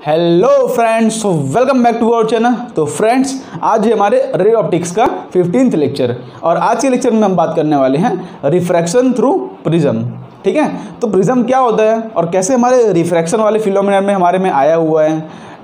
Hello friends, welcome back to our channel. तो friends, आज है हमारे रे ऑप्टिक्स का 15th लेक्चर और आज के लेक्चर में हम बात करने वाले हैं रिफ्रैक्शन थ्रू प्रिज्म। ठीक है, तो प्रिज्म क्या होता है और कैसे हमारे रिफ्रैक्शन वाले फिनोमेना में हमारे में आया हुआ है।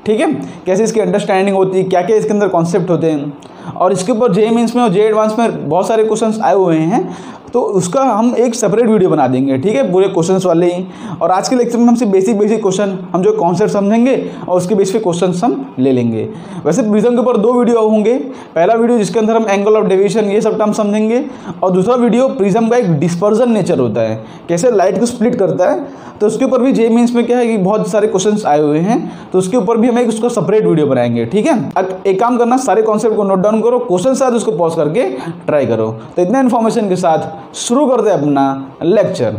ठीक है, कैसे इसकी अंडरस्टैंडिंग होती है, क्या क्या इसके अंदर कॉन्सेप्ट होते हैं और इसके ऊपर जे मेंस में और जे एडवांस में बहुत सारे क्वेश्चंस आए हुए हैं, तो उसका हम एक सेपरेट वीडियो बना देंगे। ठीक है, पूरे क्वेश्चंस वाले ही। और आज के लेक्चर में हम सिर्फ बेसिक क्वेश्चन, हम जो कॉन्सेप्ट समझेंगे और उसके बेस पे क्वेश्चंस हम ले लेंगे। वैसे प्रिज्म के ऊपर दो वीडियो होंगे। पहला वीडियो जिसके अंदर हम एंगल ऑफ डेविएशन ये सब टर्म समझेंगे और दूसरा वीडियो प्रिज्म का एक डिस्पर्जन नेचर होता है, कैसे लाइट को स्प्लिट करता है। तो उसके ऊपर भी जे मीन्स में क्या है कि बहुत सारे क्वेश्चंस आए हुए हैं, तो उसके ऊपर भी हम एक उसका सेपरेट वीडियो बनाएंगे। ठीक है, अब एक काम करना, सारे कॉन्सेप्ट को नोट डाउन करो, क्वेश्चन साथ उसको पॉज करके ट्राई करो। तो इतना इन्फॉर्मेशन के साथ शुरू करते हैं अपना लेक्चर।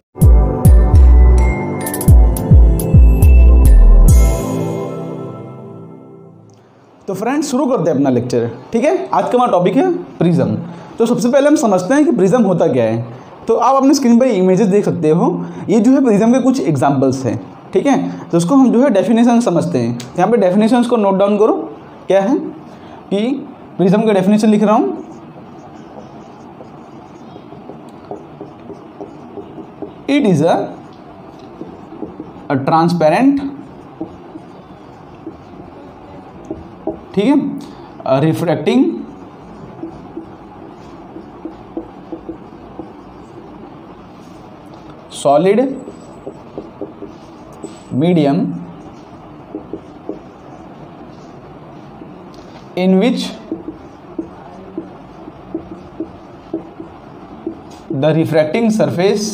तो फ्रेंड्स, शुरू करते हैं अपना लेक्चर। ठीक है, आज का हमारा टॉपिक है प्रिज्म। तो सबसे पहले हम समझते हैं कि प्रिज्म होता क्या है। तो आप अपनी स्क्रीन पर इमेजेस देख सकते हो, ये जो है प्रिज्म के कुछ एग्जांपल्स हैं। ठीक है, तो उसको हम जो है डेफिनेशन समझते हैं। यहाँ पे डेफिनेशंस को नोट डाउन करो। क्या है कि प्रिज्म का डेफिनेशन लिख रहा हूँ, इट इज अ ट्रांसपेरेंट, ठीक है, refracting solid medium in which the refracting surface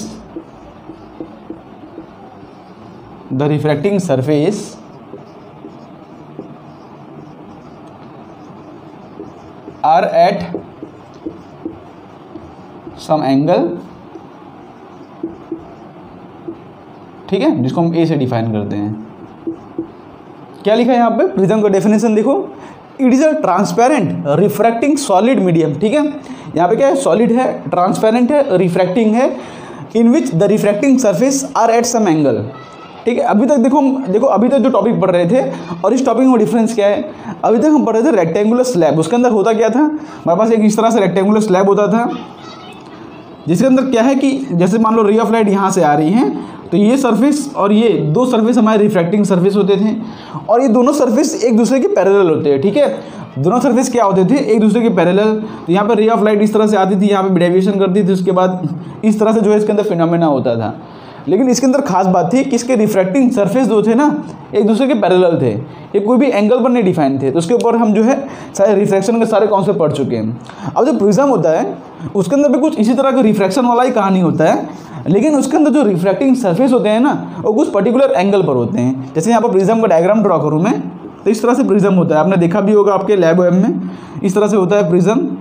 are at some angle, ठीक है, जिसको हम ए से डिफाइन करते हैं। क्या लिखा है यहाँ पे, प्रिज्म का डेफिनेशन देखो, it is a transparent refracting solid medium. ठीक है, यहाँ पे क्या है, सॉलिड है, ट्रांसपेरेंट है, रिफ्रैक्टिंग है, in which the refracting surface are at some angle. ठीक है, अभी तक देखो अभी तक जो टॉपिक पढ़ रहे थे और इस टॉपिक में डिफरेंस क्या है। अभी तक हम पढ़ रहे थे रेक्टेंगुलर स्लैब, उसके अंदर होता क्या था, हमारे पास एक इस तरह से रेक्टेंगुलर स्लैब होता था, जिसके अंदर क्या है कि जैसे मान लो रे ऑफ लाइट यहाँ से आ रही है, तो ये सरफेस और ये दो सरफेस हमारे रिफ्रैक्टिंग सरफेस होते थे और ये दोनों सरफेस एक दूसरे के पैरेलल होते हैं। ठीक है, दोनों सरफेस क्या होते थे, एक दूसरे के पैरेलल। तो यहाँ पर रे ऑफ लाइट इस तरह से आती थी, यहाँ पे डेविएशन करती थी, उसके बाद इस तरह से जो है इसके अंदर फिनोमेना होता था। लेकिन इसके अंदर खास बात थी कि इसके रिफ्रैक्टिंग सरफेस जो थे ना, एक दूसरे के पैरेलल थे, ये कोई भी एंगल पर नहीं डिफाइन थे। तो उसके ऊपर हम जो है सारे रिफ्रैक्शन के सारे कॉन्सेप्ट पढ़ चुके हैं। अब जो प्रिज्म होता है उसके अंदर भी कुछ इसी तरह का रिफ्रैक्शन वाला ही कहानी होता है, लेकिन उसके अंदर जो रिफ्रैक्टिंग सरफेस होते हैं ना, वो कुछ पर्टिकुलर एंगल पर होते हैं। जैसे यहाँ पर प्रिज्म का डायग्राम ड्रॉ करूँ मैं, तो इस तरह से प्रिज्म होता है, आपने देखा भी होगा आपके लैब वेब में, इस तरह से होता है प्रिज्म।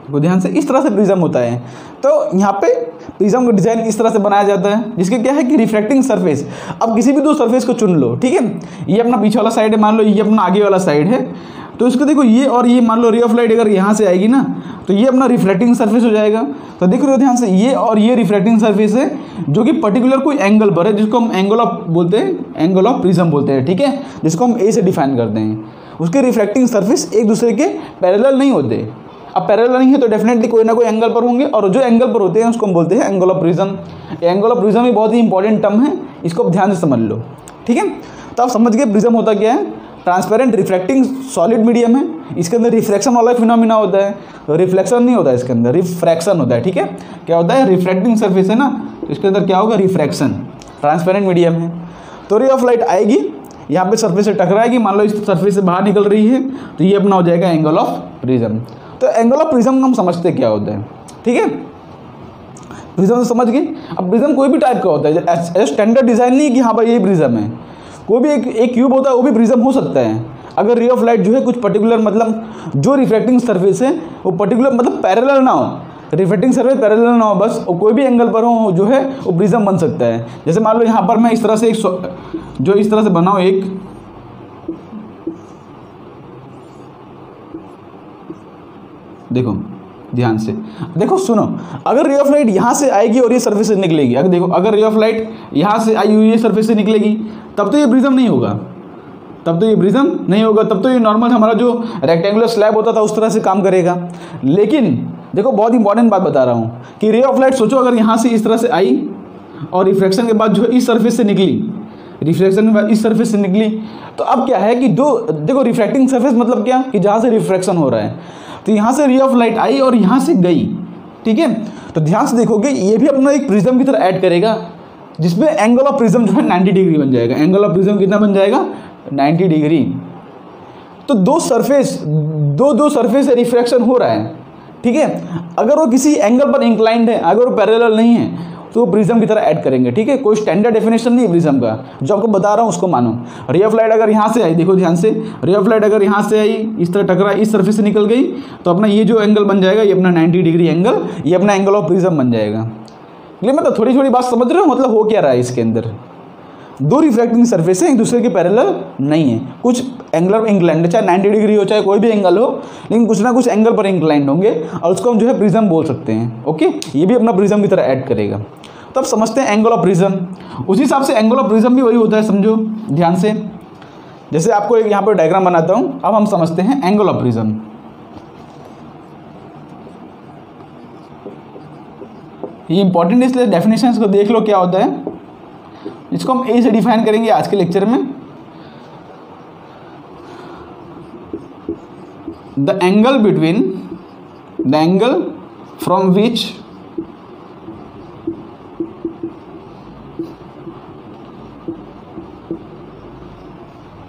को ध्यान से, इस तरह से प्रिज्म होता है। तो यहाँ पे प्रिज्म का डिजाइन इस तरह से बनाया जाता है, जिसके क्या है कि रिफ्रैक्टिंग सरफेस, अब किसी भी दो सरफेस को चुन लो। ठीक है, ये अपना पीछे वाला साइड है, मान लो ये अपना आगे वाला साइड है, तो इसको देखो ये और ये, मान लो रे ऑफ लाइट अगर यहाँ से आएगी ना, तो ये अपना रिफ्लेक्टिंग सरफेस हो जाएगा। तो देख रहे हो ध्यान से, ये और ये रिफ्लेक्टिंग सरफेस है जो कि पर्टिकुलर कोई एंगल पर है, जिसको हम एंगल ऑफ बोलते हैं, एंगल ऑफ प्रिज्म बोलते हैं। ठीक है, जिसको हम ए से डिफाइन करते हैं। उसके रिफ्लेक्टिंग सरफेस एक दूसरे के पैरेलल नहीं होते। अब पैरेलल नहीं है तो डेफिनेटली कोई ना कोई एंगल पर होंगे, और जो एंगल पर होते हैं उसको हम बोलते हैं angle of prism. Angle of prism ही बहुत ही इंपॉर्टेंट टर्म है, इसको आप ध्यान से समझ लो। ठीक है, तो आप समझ गए प्रिज्म होता क्या है, ट्रांसपेरेंट रिफ्रैक्टिंग सॉलिड मीडियम है। इसके अंदर रिफ्रैक्शन वाला फिनोमेना होता है, रिफ्लेक्शन नहीं होता है, इसके अंदर रिफ्रैक्शन होता है। ठीक है, क्या होता है, रिफ्रैक्टिंग सरफेस है ना, तो इसके अंदर क्या होगा, रिफ्रैक्शन। ट्रांसपेरेंट मीडियम है, तो रे ऑफ लाइट आएगी, यहाँ पे सरफेस से टकराएगी, मान लो इस सरफेस से बाहर निकल रही है, तो ये अपना हो जाएगा एंगल ऑफ प्रिज्म। तो एंगल ऑफ प्रिज्म हम समझते क्या होता है। ठीक है, प्रिज्म समझ गए। अब प्रिज्म कोई भी टाइप का होता है, स्टैंडर्ड डिजाइन नहीं कि हाँ भाई ये प्रिज्म है। कोई भी एक क्यूब होता है, वो भी प्रिज्म हो सकता है, अगर रे ऑफ लाइट जो है कुछ पर्टिकुलर, मतलब जो रिफ्रैक्टिंग सरफेस है वो पर्टिकुलर, मतलब पैरेलल ना हो, रिफ्लेक्टिंग सरफेस पैरेलल ना हो, बस कोई भी एंगल पर हो जो है वो प्रिज्म बन सकता है। जैसे मान लो यहाँ पर मैं इस तरह से एक जो इस तरह से बनाऊँ, एक देखो ध्यान से देखो, सुनो, अगर रे ऑफ लाइट यहाँ से आएगी और ये सरफेस से निकलेगी, अगर देखो अगर रे ऑफ लाइट यहाँ से आई हुई ये सरफेस से निकलेगी, तब तो ये प्रिज्म नहीं होगा, तब तो ये नॉर्मल हमारा जो रेक्टेंगुलर स्लैब होता था उस तरह से काम करेगा। लेकिन देखो बहुत इंपॉर्टेंट बात बता रहा हूँ कि रे ऑफ लाइट सोचो अगर यहाँ से इस तरह से आई और रिफ्लेक्शन के बाद जो है इस सरफेस से निकली, रिफ्लेक्शन के बाद इस सरफेस से निकली, तो अब क्या है कि देखो रिफ्रैक्टिंग सरफेस मतलब क्या कि जहाँ से रिफ्रैक्शन हो रहा है, तो यहाँ से रे ऑफ लाइट आई और यहाँ से गई, ठीक है। तो ध्यान से देखोगे ये भी अपना एक प्रिज्म की तरह ऐड करेगा, जिसमें एंगल ऑफ प्रिज्म जो है 90 डिग्री बन जाएगा। एंगल ऑफ प्रिज्म कितना बन जाएगा? 90 डिग्री। तो दो सरफेस से रिफ्रैक्शन हो रहा है, ठीक है। अगर वो किसी एंगल पर इंक्लाइंड है, अगर वो पैरेलल नहीं है, तो प्रिज्म की तरह ऐड करेंगे, ठीक है। कोई स्टैंडर्ड डेफिनेशन नहीं है प्रिज्म का, जो आपको बता रहा हूँ उसको मानो। रे ऑफ लाइट अगर यहाँ से आई, देखो ध्यान से, रे ऑफ लाइट अगर यहाँ से आई, इस तरह टकरा, इस सरफेस से निकल गई, तो अपना ये जो एंगल बन जाएगा, ये अपना 90 डिग्री एंगल, ये अपना एंगल ऑफ प्रिज्म बन जाएगा। ये मतलब थोड़ी थोड़ी बात समझ रहे हो, मतलब हो क्या रहा है इसके अंदर? दो रिफ्लेक्टिंग सरफेस है, एक दूसरे के पैरेलल नहीं है, कुछ एंगल इंक्लाइंड, चाहे 90 डिग्री हो चाहे कोई भी एंगल हो, लेकिन कुछ ना कुछ एंगल पर इंक्लाइंड होंगे और उसको हम जो है प्रिज्म बोल सकते हैं। ओके, ये भी अपना प्रिज्म की तरह ऐड करेगा। तो अब समझते हैं एंगल ऑफ प्रिज्म। उसी हिसाब से एंगल ऑफ प्रिज्म भी वही होता है, समझो ध्यान से। जैसे आपको एक यहाँ पर डायग्राम बनाता हूँ, अब हम समझते हैं एंगल ऑफ प्रिज्म। ये इंपॉर्टेंट इसलिए डेफिनेशंस को देख लो क्या होता है, इसको हम ए से डिफाइन करेंगे आज के लेक्चर में। The angle between, the angle from which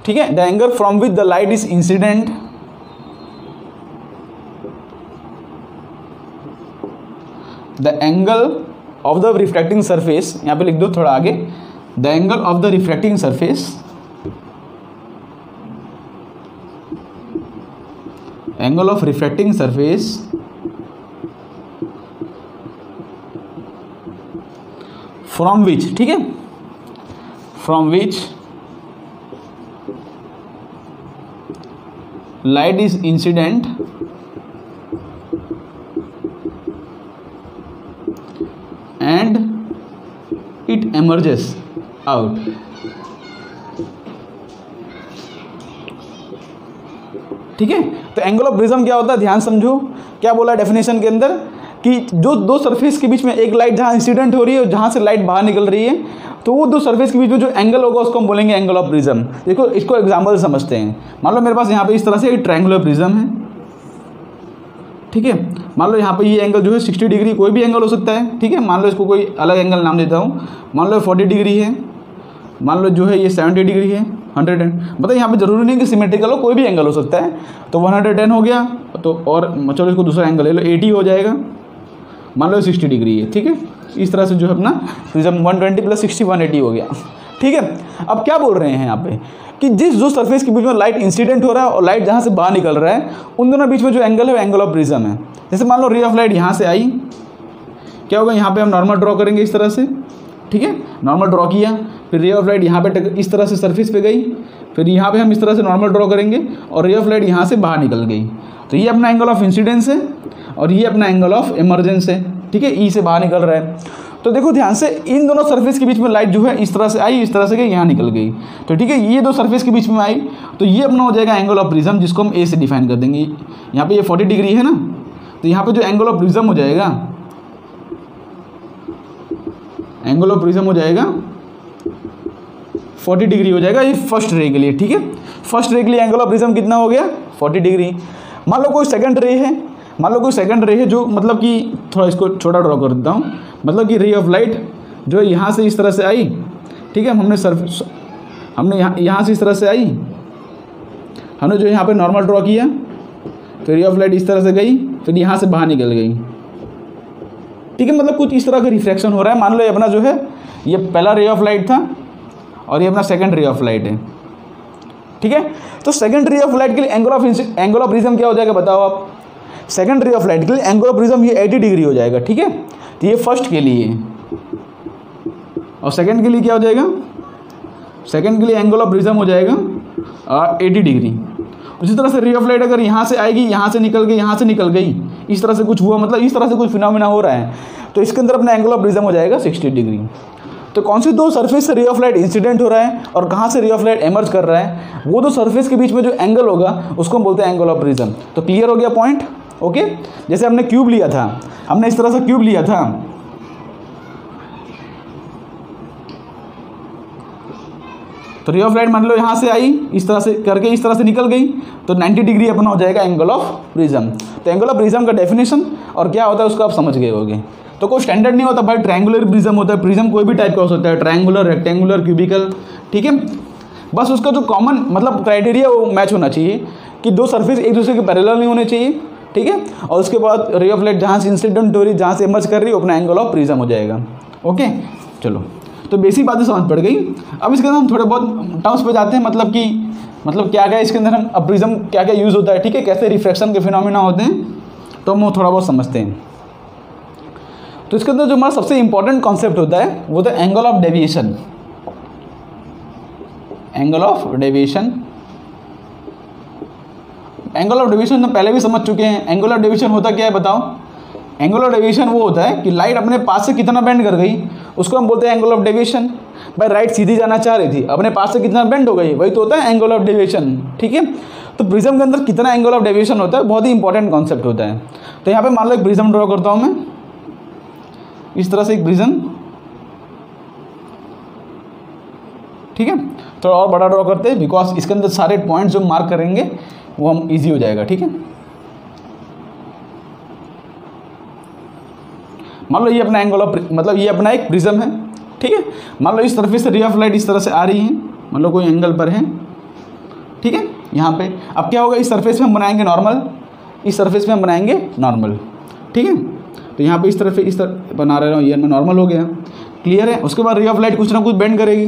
ठीक है, the angle from which the light is incident, the angle of the refracting surface, यहां पे लिख दो थोड़ा आगे, the angle of the refracting surface, angle of refracting surface from which, ठीक है, from which light is incident and it emerges out। ठीक है, तो एंगल ऑफ प्रिज्म क्या होता है, ध्यान समझो। क्या बोला डेफिनेशन के अंदर कि जो दो सरफेस के बीच में एक लाइट जहाँ इंसिडेंट हो रही है और जहाँ से लाइट बाहर निकल रही है, तो वो दो सरफेस के बीच में जो एंगल होगा उसको हम बोलेंगे एंगल ऑफ प्रिज्म। देखो इसको एग्जांपल समझते हैं। मान लो मेरे पास यहाँ पे इस तरह से एक ट्रायंगुलर प्रिज्म है, ठीक है। मान लो यहाँ पे ये एंगल जो है 60 डिग्री, कोई भी एंगल हो सकता है, ठीक है। मान लो इसको कोई अलग एंगल नाम देता हूँ, मान लो 40 डिग्री है, मान लो जो है ये 70 डिग्री है, 110, मतलब यहाँ पे जरूरी नहीं कि सिमेट्रिकल हो, कोई भी एंगल हो सकता है। तो 110 हो गया, तो और चलो इसको दूसरा एंगल ले लो, 80 हो जाएगा, मान लो 60 डिग्री है, ठीक है। इस तरह से जो है अपना प्रिज्म 120 + 60 180 हो गया, ठीक है। अब क्या बोल रहे हैं यहाँ पे कि जिस जो सरफेस के बीच में लाइट इंसिडेंट हो रहा है और लाइट जहाँ से बाहर निकल रहा है, उन दोनों बीच में जो एंगल है वो एंगल ऑफ प्रिज्म है। जैसे मान लो रे ऑफ लाइट यहाँ से आई, क्या होगा, यहाँ पे हम नॉर्मल ड्रॉ करेंगे इस तरह से, ठीक है। नॉर्मल ड्रॉ किया, फिर रे ऑफ लाइट यहाँ पे इस तरह से सरफेस पे गई, फिर यहाँ पे हम इस तरह से नॉर्मल ड्रॉ करेंगे और रे ऑफ लाइट यहाँ से बाहर निकल गई। तो ये अपना एंगल ऑफ इंसिडेंस है और ये अपना एंगल ऑफ इमरजेंस है, ठीक है। ई से बाहर निकल रहा है। तो देखो ध्यान से, इन दोनों सरफेस के बीच में लाइट जो है इस तरह से आई, इस तरह से गई, यहाँ निकल गई, तो ठीक है। ये दो सरफेस के बीच में आई, तो ये अपना हो जाएगा एंगल ऑफ प्रिज्म, जिसको हम ए से डिफाइन कर देंगे। यहाँ पे ये 40 डिग्री है ना, तो यहाँ पे जो एंगल ऑफ प्रिज्म हो जाएगा, एंगल ऑफ प्रिज्म हो जाएगा 40 डिग्री हो जाएगा, ये फर्स्ट रे के लिए, ठीक है। फर्स्ट रे के लिए एंगल ऑफ प्रिज्म कितना हो गया, 40 डिग्री। मान लो कोई सेकंड रे है, मान लो कोई सेकंड रे है जो मतलब कि थोड़ा इसको छोटा ड्रॉ कर देता हूँ, मतलब कि रे ऑफ लाइट जो है यहाँ से इस तरह से आई, ठीक है। हमने यहाँ से इस तरह से आई, हमने जो यहाँ पे नॉर्मल ड्रॉ किया, तो रे ऑफ लाइट इस तरह से गई, फिर यहाँ से बाहर निकल गई, ठीक है। मतलब कुछ इस तरह का रिफ्लेक्शन हो रहा है। मान लो ये अपना जो है ये पहला रे ऑफ लाइट था और ये अपना सेकंड रे ऑफ लाइट है, ठीक है। तो सेकंड रे ऑफ लाइट के लिए एंगल ऑफ प्रिज्म क्या हो जाएगा बताओ आप। सेकंड रे ऑफ लाइट के लिए एंगल ऑफ प्रिज्म ये 80 डिग्री हो जाएगा, ठीक है। तो ये फर्स्ट के लिए, और सेकंड के लिए क्या हो जाएगा, सेकंड के लिए एंगल ऑफ प्रिज्म हो जाएगा 80 डिग्री। उसी तरह से रे ऑफ लाइट अगर यहाँ से आएगी, यहाँ से निकल गई, यहाँ से निकल गई, इस तरह से कुछ हुआ, मतलब इस तरह से कुछ फिनोमेना हो रहा है, तो इसके अंदर अपना एंगल ऑफ प्रिज्म हो जाएगा 60 डिग्री। तो कौन सी दो सरफेस से रे ऑफ लाइट इंसिडेंट हो रहा है और कहाँ से रे ऑफ लाइट एमर्ज कर रहा है, वो दो सरफेस के बीच में जो एंगल होगा उसको हम बोलते हैं एंगल ऑफ प्रिज्म। तो क्लियर हो गया पॉइंट? ओके। जैसे हमने क्यूब लिया था, हमने इस तरह से क्यूब लिया था, तो रे ऑफ लाइट मान लो यहाँ से आई, इस तरह से करके इस तरह से निकल गई, तो 90 डिग्री अपना हो जाएगा एंगल ऑफ प्रिज्म। तो एंगल ऑफ प्रिज्म का डेफिनेशन और क्या होता है उसको आप समझ गए होगे। तो कोई स्टैंडर्ड नहीं होता भाई, ट्रायंगुलर प्रिज्म होता है, प्रिज्म कोई भी टाइप का हो सकता है, ट्रायंगुलर, रेक्टेंगुलर, क्यूबिकल, ठीक है। बस उसका जो कॉमन मतलब क्राइटेरिया वो मैच होना चाहिए कि दो सरफेस एक दूसरे के पैरेलल नहीं होने चाहिए, ठीक है। और उसके बाद रे ऑफ लाइट जहाँ से इंसिडेंट हो रही, जहाँ से इमर्ज कर रही है, अपना एंगल ऑफ प्रिज्म हो जाएगा। ओके, चलो, तो बेसिक बातें समझ पड़ गई। अब इसके अंदर हम थोड़े बहुत टर्म्स पे जाते हैं, मतलब क्या क्या इसके अंदर हम अब प्रिज्म क्या क्या यूज़ होता है, ठीक है, कैसे रिफ्रैक्शन के फिनोमेना होते हैं, तो हम थोड़ा बहुत समझते हैं। तो इसके अंदर जो हमारा सबसे इंपॉर्टेंट कॉन्सेप्ट होता है वो होता है angle of deviation. Angle of deviation, angle of deviation हम पहले भी समझ चुके हैं। एंगल ऑफ डेविएशन होता क्या है बताओ? एंगल ऑफ डेविएशन वो होता है कि लाइट अपने पास से कितना बेंड कर गई, उसको हम बोलते हैं एंगल ऑफ डेविएशन। भाई राइट सीधी जाना चाह रही थी, अपने पास से कितना बेंड हो गई, वही तो होता है एंगल ऑफ डेविएशन, ठीक है। तो प्रिज्म के अंदर कितना एंगल ऑफ डेविएशन होता है, बहुत ही इंपॉर्टेंट कॉन्सेप्ट होता है। तो यहाँ पे मान लो एक प्रिज्म ड्रॉ करता हूँ मैं, इस तरह से एक प्रिज्म, ठीक है। थोड़ा और बड़ा ड्रॉ करते हैं बिकॉज इसके अंदर सारे पॉइंट्स जो मार्क करेंगे वो हम इजी हो जाएगा, ठीक है। मान लो ये अपना एंगल ऑफ मतलब ये अपना एक प्रिज्म है, ठीक है। मान लो इस सरफेस से रे ऑफ लाइट इस तरह से आ रही है, मान लो कोई एंगल पर है, ठीक है, यहाँ पे। अब क्या होगा, इस सरफेस में हम बनाएंगे नॉर्मल, इस सरफेस में हम बनाएंगे नॉर्मल, ठीक है। तो यहाँ पे इस तरह बना रहा हूँ, ये में नॉर्मल हो गया, क्लियर है। उसके बाद रे ऑफ लाइट कुछ ना कुछ बेंड करेगी।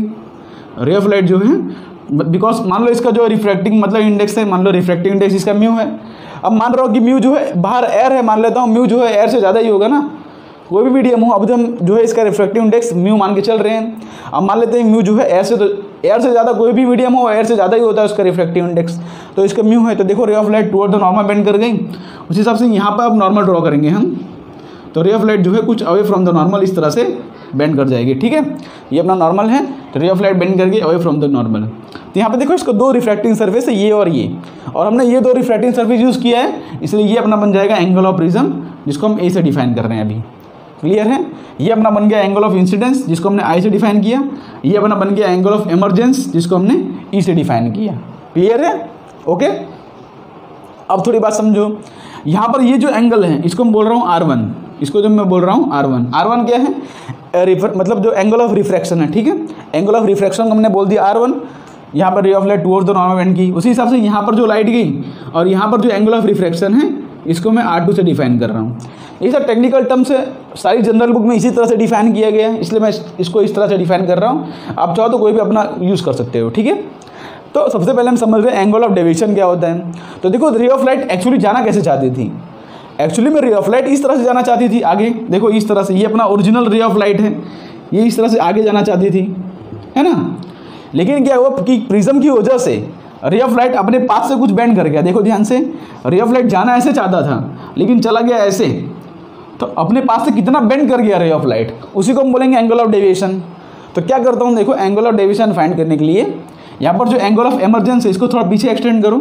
रे ऑफ लाइट जो है, बिकॉज मान लो इसका जो रिफ्रैक्टिंग मतलब इंडेक्स है, मान लो रिफ्रैक्टिंग इंडेक्स इसका म्यू है। अब मान रहा हूँ कि म्यू जो है बाहर एयर है, मान लेता हूँ म्यू जो है एयर से ज़्यादा ही होगा ना, कोई भी मीडियम हो। अब हम जो है इसका रिफ्रैक्टिव इंडेक्स म्यू मान के चल रहे हैं। अब मान लेते हैं म्यू जो है एयर से, तो एयर से ज़्यादा कोई भी मीडियम हो एयर से ज़्यादा ही होता है उसका रिफ्रैक्टिव इंडेक्स, तो इसका म्यू है। तो देखो ray of light toward the normal bend कर गई, उस हिसाब से यहाँ पर अब नॉर्मल ड्रॉ करेंगे हम। तो रे ऑफ लाइट जो है कुछ अवे फ्रॉम द नॉर्मल इस तरह से बेंड कर जाएगी, ठीक है। ये अपना नॉर्मल है, तो रे ऑफ लाइट बेंड करके अवे फ्रॉम द नॉर्मल। तो यहाँ पे देखो इसको दो रिफ्रैक्टिंग सर्फेस है, ये और हमने ये दो रिफ्रैक्टिंग सर्फेस यूज़ किया है, इसलिए ये अपना बन जाएगा एंगल ऑफ प्रिज्म, जिसको हम ए से डिफाइन कर रहे हैं अभी, क्लियर है। ये अपना बन गया एंगल ऑफ इंसिडेंस, जिसको हमने आई से डिफाइन किया। ये अपना बन गया एंगल ऑफ इमरजेंस, जिसको हमने ई से डिफाइन किया, क्लियर है। ओके, अब थोड़ी बात समझो। यहाँ पर ये जो एंगल है इसको मैं बोल रहा हूँ R1, इसको जो मैं बोल रहा हूँ R1 क्या है, मतलब जो एंगल ऑफ रिफ्रैक्शन है, ठीक है। एंगल ऑफ रिफ्रैक्शन को हमने बोल दिया R1। यहाँ पर ray of light towards the normal bend की, उसी हिसाब से यहाँ पर जो लाइट गई और यहाँ पर जो एंगल ऑफ रिफ्रैक्शन है इसको मैं R2 से डिफाइन कर रहा हूँ। ये सब टेक्निकल टर्म्स है, सारी जनरल बुक में इसी तरह से डिफाइन किया गया है, इसलिए मैं इसको इस तरह से डिफाइन कर रहा हूँ। आप चाहो तो कोई भी अपना यूज़ कर सकते हो, ठीक है। तो सबसे पहले हम समझ रहे हैं एंगल ऑफ डेविएशन क्या होता है। तो देखो रे ऑफ लाइट एक्चुअली जाना कैसे चाहती थी, एक्चुअली में रे ऑफ लाइट इस तरह से जाना चाहती थी आगे, देखो इस तरह से, ये अपना ओरिजिनल रे ऑफ लाइट है, ये इस तरह से आगे जाना चाहती थी, है ना। लेकिन क्या हुआ कि प्रिज्म की वजह से रे ऑफ लाइट अपने पास से कुछ बेंड कर गया। देखो ध्यान से, रे ऑफ लाइट जाना ऐसे चाहता था लेकिन चला गया ऐसे, तो अपने पास से कितना बेंड कर गया रे ऑफ लाइट, उसी को हम बोलेंगे एंगल ऑफ डेविएशन। तो क्या करता हूँ, देखो एंगल ऑफ डेविएशन फाइंड करने के लिए यहाँ पर जो एंगल ऑफ इमरजेंस है इसको थोड़ा पीछे एक्सटेंड करो,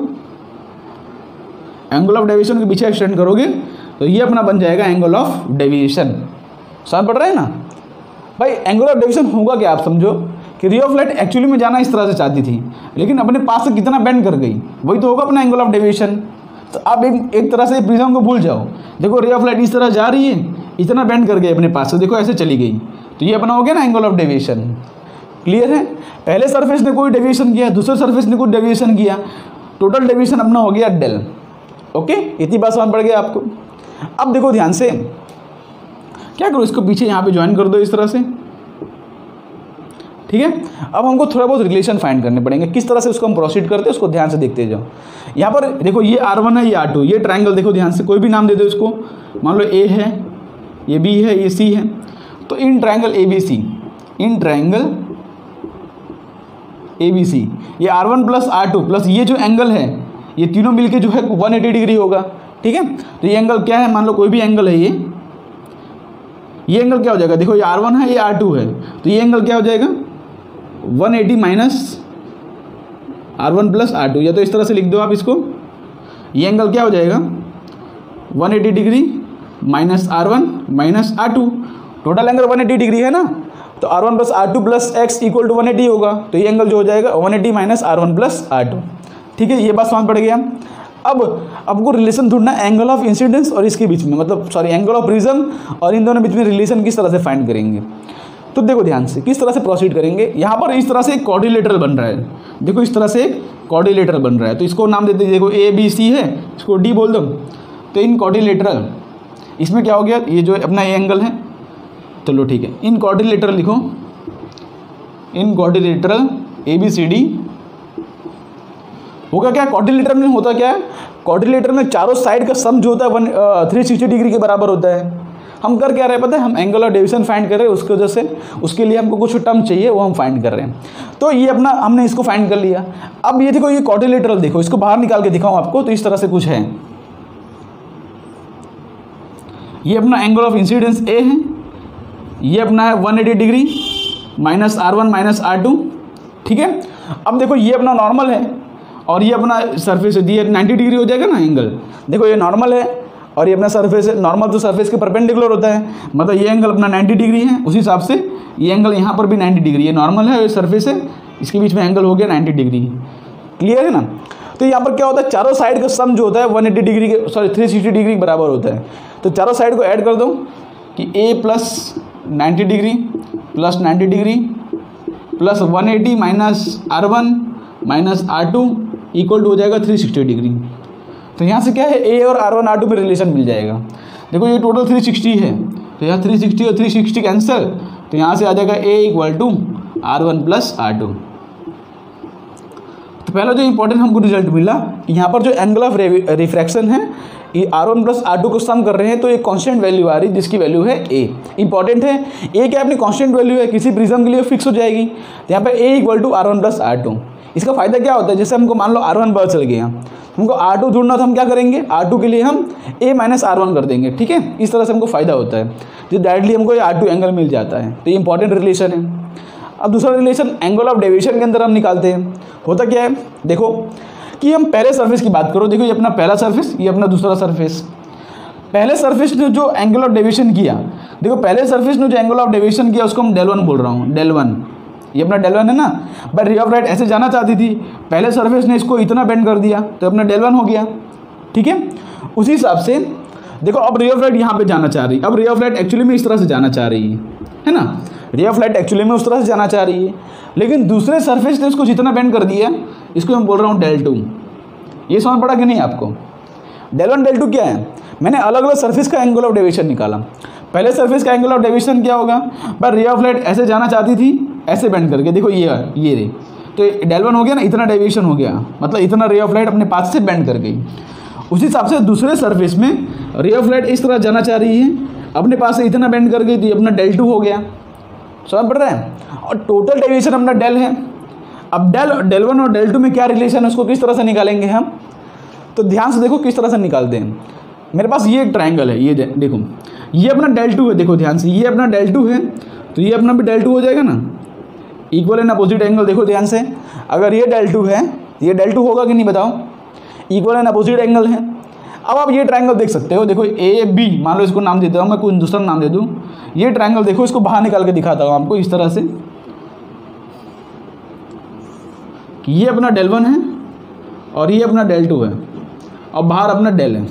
एंगल ऑफ डेविएशन के पीछे एक्सटेंड करोगे तो ये अपना बन जाएगा एंगल ऑफ डेविएशन। समझ पड़ रहा है ना भाई। एंगल ऑफ डेविएशन होगा क्या, आप समझो कि रे ऑफ लाइट एक्चुअली में जाना इस तरह से चाहती थी लेकिन अपने पास से कितना बेंड कर गई, वही तो होगा अपना एंगल ऑफ डेविएशन। तो आप एक तरह से प्रिज्म को भूल जाओ, देखो रे ऑफ लाइट इस तरह जा रही है, इतना बेंड कर गई अपने पास से, देखो ऐसे चली गई, तो ये अपना हो गया ना एंगल ऑफ डेविएशन, क्लियर है। पहले सरफेस ने कोई डेविएशन किया, दूसरे सरफेस ने कुछ डेविएशन किया, टोटल डेविएशन अपना हो गया डेल। ओके, इतनी बात समझ पड़ गई आपको। अब देखो ध्यान से, क्या करो, इसको पीछे यहाँ पे ज्वाइन कर दो इस तरह से, ठीक है। अब हमको थोड़ा बहुत रिलेशन फाइंड करने पड़ेंगे, किस तरह से उसको हम प्रोसीड करते हैं उसको ध्यान से देखते जाओ। यहाँ पर देखो ये R1 है, ये R2, ये ट्रायंगल देखो ध्यान से, कोई भी नाम दे दो इसको, मान लो A है, ये B है, ये C है। तो in triangle ABC, in triangle ABC, ये R1 प्लस R2 प्लस ये जो एंगल है ये तीनों मिलके जो है 180 डिग्री होगा, ठीक है। तो ये एंगल क्या है, मान लो कोई भी एंगल है, ये एंगल क्या हो जाएगा, देखो ये R1 है, ये R2 है, तो ये एंगल क्या हो जाएगा 180 माइनस R1 प्लस R2, या तो इस तरह से लिख दो आप इसको, ये एंगल क्या हो जाएगा 180 degree minus R1 minus R2, total angle 180 degree है ना, तो R1 plus R2 plus x equal to 180 होगा, तो ये एंगल जो हो जाएगा 180 माइनस R1 प्लस R2। ठीक है, ये बात समझ पड़ गया। अब आपको रिलेशन ढूंढना एंगल ऑफ इंसिडेंस और इसके बीच में, मतलब सॉरी एंगल ऑफ प्रिज्म और इन दोनों बीच में रिलेशन किस तरह से फाइंड करेंगे। तो देखो ध्यान से किस तरह से प्रोसीड करेंगे। यहाँ पर इस तरह से एक क्वाड्रिलेटरल बन रहा है, देखो इस तरह से एक क्वाड्रिलेटरल बन रहा है, तो इसको नाम देते हैं, देखो ABC है, इसको D बोल दो। तो इन क्वाड्रिलेटरल, इसमें क्या हो गया, ये जो अपना ये एंगल है, चलो ठीक है, इन क्वाड्रिलेटरल लिखो, इन क्वाड्रिलेटरल ABCD होगा क्या, क्वाड्रिलेटरल में होता क्या है, क्वाड्रिलेटरल में चारों साइड का सम जो होता है 360 डिग्री के बराबर होता है। हम कर क्या रहे हैं पता है, हम एंगल ऑफ डेविएशन फाइंड कर रहे हैं, उसकी वजह से उसके लिए हमको कुछ टर्म चाहिए, वो हम फाइंड कर रहे हैं। तो ये अपना हमने इसको फाइंड कर लिया। अब ये देखो, ये क्वाड्रिलेटरल देखो, इसको बाहर निकाल के दिखाऊं आपको, तो इस तरह से कुछ है, ये अपना एंगल ऑफ इंसिडेंस A है, ये अपना है 180 degree minus R1 minus R2। ठीक है, अब देखो ये अपना नॉर्मल है और ये अपना सरफेस है, ये 90 डिग्री हो जाएगा ना एंगल, देखो ये नॉर्मल है और ये अपना सरफेस है, नॉर्मल तो सरफेस के परपेंडिकुलर होता है, मतलब ये एंगल अपना 90 डिग्री है, उसी हिसाब से ये एंगल यहाँ पर भी 90 डिग्री है, नॉर्मल है और ये सरफेस है, इसके बीच में एंगल हो गया 90 डिग्री। क्लियर है ना। तो यहाँ पर क्या होता है, चारों साइड का सम जो होता है 180 डिग्री के, सॉरी 360 डिग्री के बराबर होता है। तो चारों साइड को ऐड कर दो कि A plus 90 degree plus 90 degree plus 180 minus R1 minus R2 equal to हो जाएगा 360 डिग्री। तो यहाँ से क्या है, A और R1 R2 में रिलेशन मिल जाएगा। देखो ये टोटल 360 है, तो यहाँ 360 और 360 कैंसिल, तो यहाँ से आ जाएगा A equal to R1 plus R2। तो पहला जो इंपॉर्टेंट हमको रिजल्ट मिला, यहाँ पर जो एंगल ऑफ रिफ्रैक्शन है, ये R1 प्लस R2 को सम कर रहे हैं, तो एक कांस्टेंट वैल्यू आ रही है जिसकी वैल्यू है A। इंपॉर्टेंट है, A क्या अपनी कांस्टेंट वैल्यू है, किसी प्रिज्म के लिए फिक्स हो जाएगी। तो यहाँ पर A equal to R1 plus R2। इसका फायदा क्या होता है, जैसे हमको मान लो R1 पता चल गया, हमको R2 ढूंढना, तो हम क्या करेंगे, R2 के लिए हम A माइनस R1 कर देंगे। ठीक है, इस तरह से हमको फायदा होता है, जो डायरेक्टली हमको ये R2 एंगल मिल जाता है। तो ये इंपॉर्टेंट रिलेशन है। अब दूसरा रिलेशन एंगल ऑफ डेविएशन के अंदर हम निकालते हैं। होता क्या है, देखो कि हम पहले सरफेस की बात करो, देखो ये अपना पहला सरफेस, ये अपना दूसरा सरफेस। पहले सरफेस ने जो एंगल ऑफ डेविएशन किया, देखो पहले सरफेस ने जो एंगल ऑफ डेविएशन किया उसको हम del1 बोल रहा हूँ, del1, ये अपना del1 है ना। बट रे ऑफ लाइट ऐसे जाना चाहती थी, पहले सरफेस ने इसको इतना बेंड कर दिया, तो अपना del1 हो गया। ठीक है, उसी हिसाब से देखो अब रे ऑफ लाइट यहाँ पे जाना चाह रही है, अब रे ऑफ लाइट एक्चुअली में इस तरह से जाना चाह रही है ना, रे ऑफ लाइट एक्चुअली में उस तरह से जाना चाह रही है, लेकिन दूसरे सरफेस ने इसको जितना बेंड कर दिया, इसको मैं बोल रहा हूँ del2। ये समझ पड़ा कि नहीं आपको, del1 del2 क्या है, मैंने अलग अलग सरफेस का एंगल ऑफ डेविएशन निकाला। पहले सरफेस का एंगल ऑफ डेविएशन क्या होगा, पर रे ऑफ लाइट ऐसे जाना चाहती थी, ऐसे बेंड करके, देखो ये रे, तो del1 हो गया ना, इतना डेविएशन हो गया, मतलब इतना रे ऑफ लाइट अपने पास से बेंड कर गई। उसी हिसाब से दूसरे सरफेस में रे ऑफ लाइट इस तरह जाना चाह रही है, अपने पास से इतना बेंड कर गई, तो ये अपना del2 हो गया। समझ पड़ रहा है, और टोटल डेविएशन अपना del है। अब del1 और del2 में क्या रिलेशन है, उसको किस तरह से निकालेंगे हम, तो ध्यान से देखो किस तरह से निकालते हैं। मेरे पास ये एक ट्रायंगल है, ये देखो ये अपना del2 है, देखो ध्यान से, ये अपना del2 है, तो ये अपना भी del2 हो जाएगा ना, इक्वल एंड अपोजिट एंगल। देखो ध्यान से, अगर ये del2 है, ये del2 होगा कि नहीं बताओ, इक्वल एंड अपोजिट एंगल है। अब आप ये ट्रायंगल देख सकते हो, देखो AB, मान लो इसको नाम देता हूँ मैं, कोई दूसरा नाम दे दूँ। ये ट्रायंगल देखो, इसको बाहर निकाल के दिखाता हूँ आपको इस तरह से, कि ये अपना del1 है और ये अपना del2 है, और बाहर अपना del है।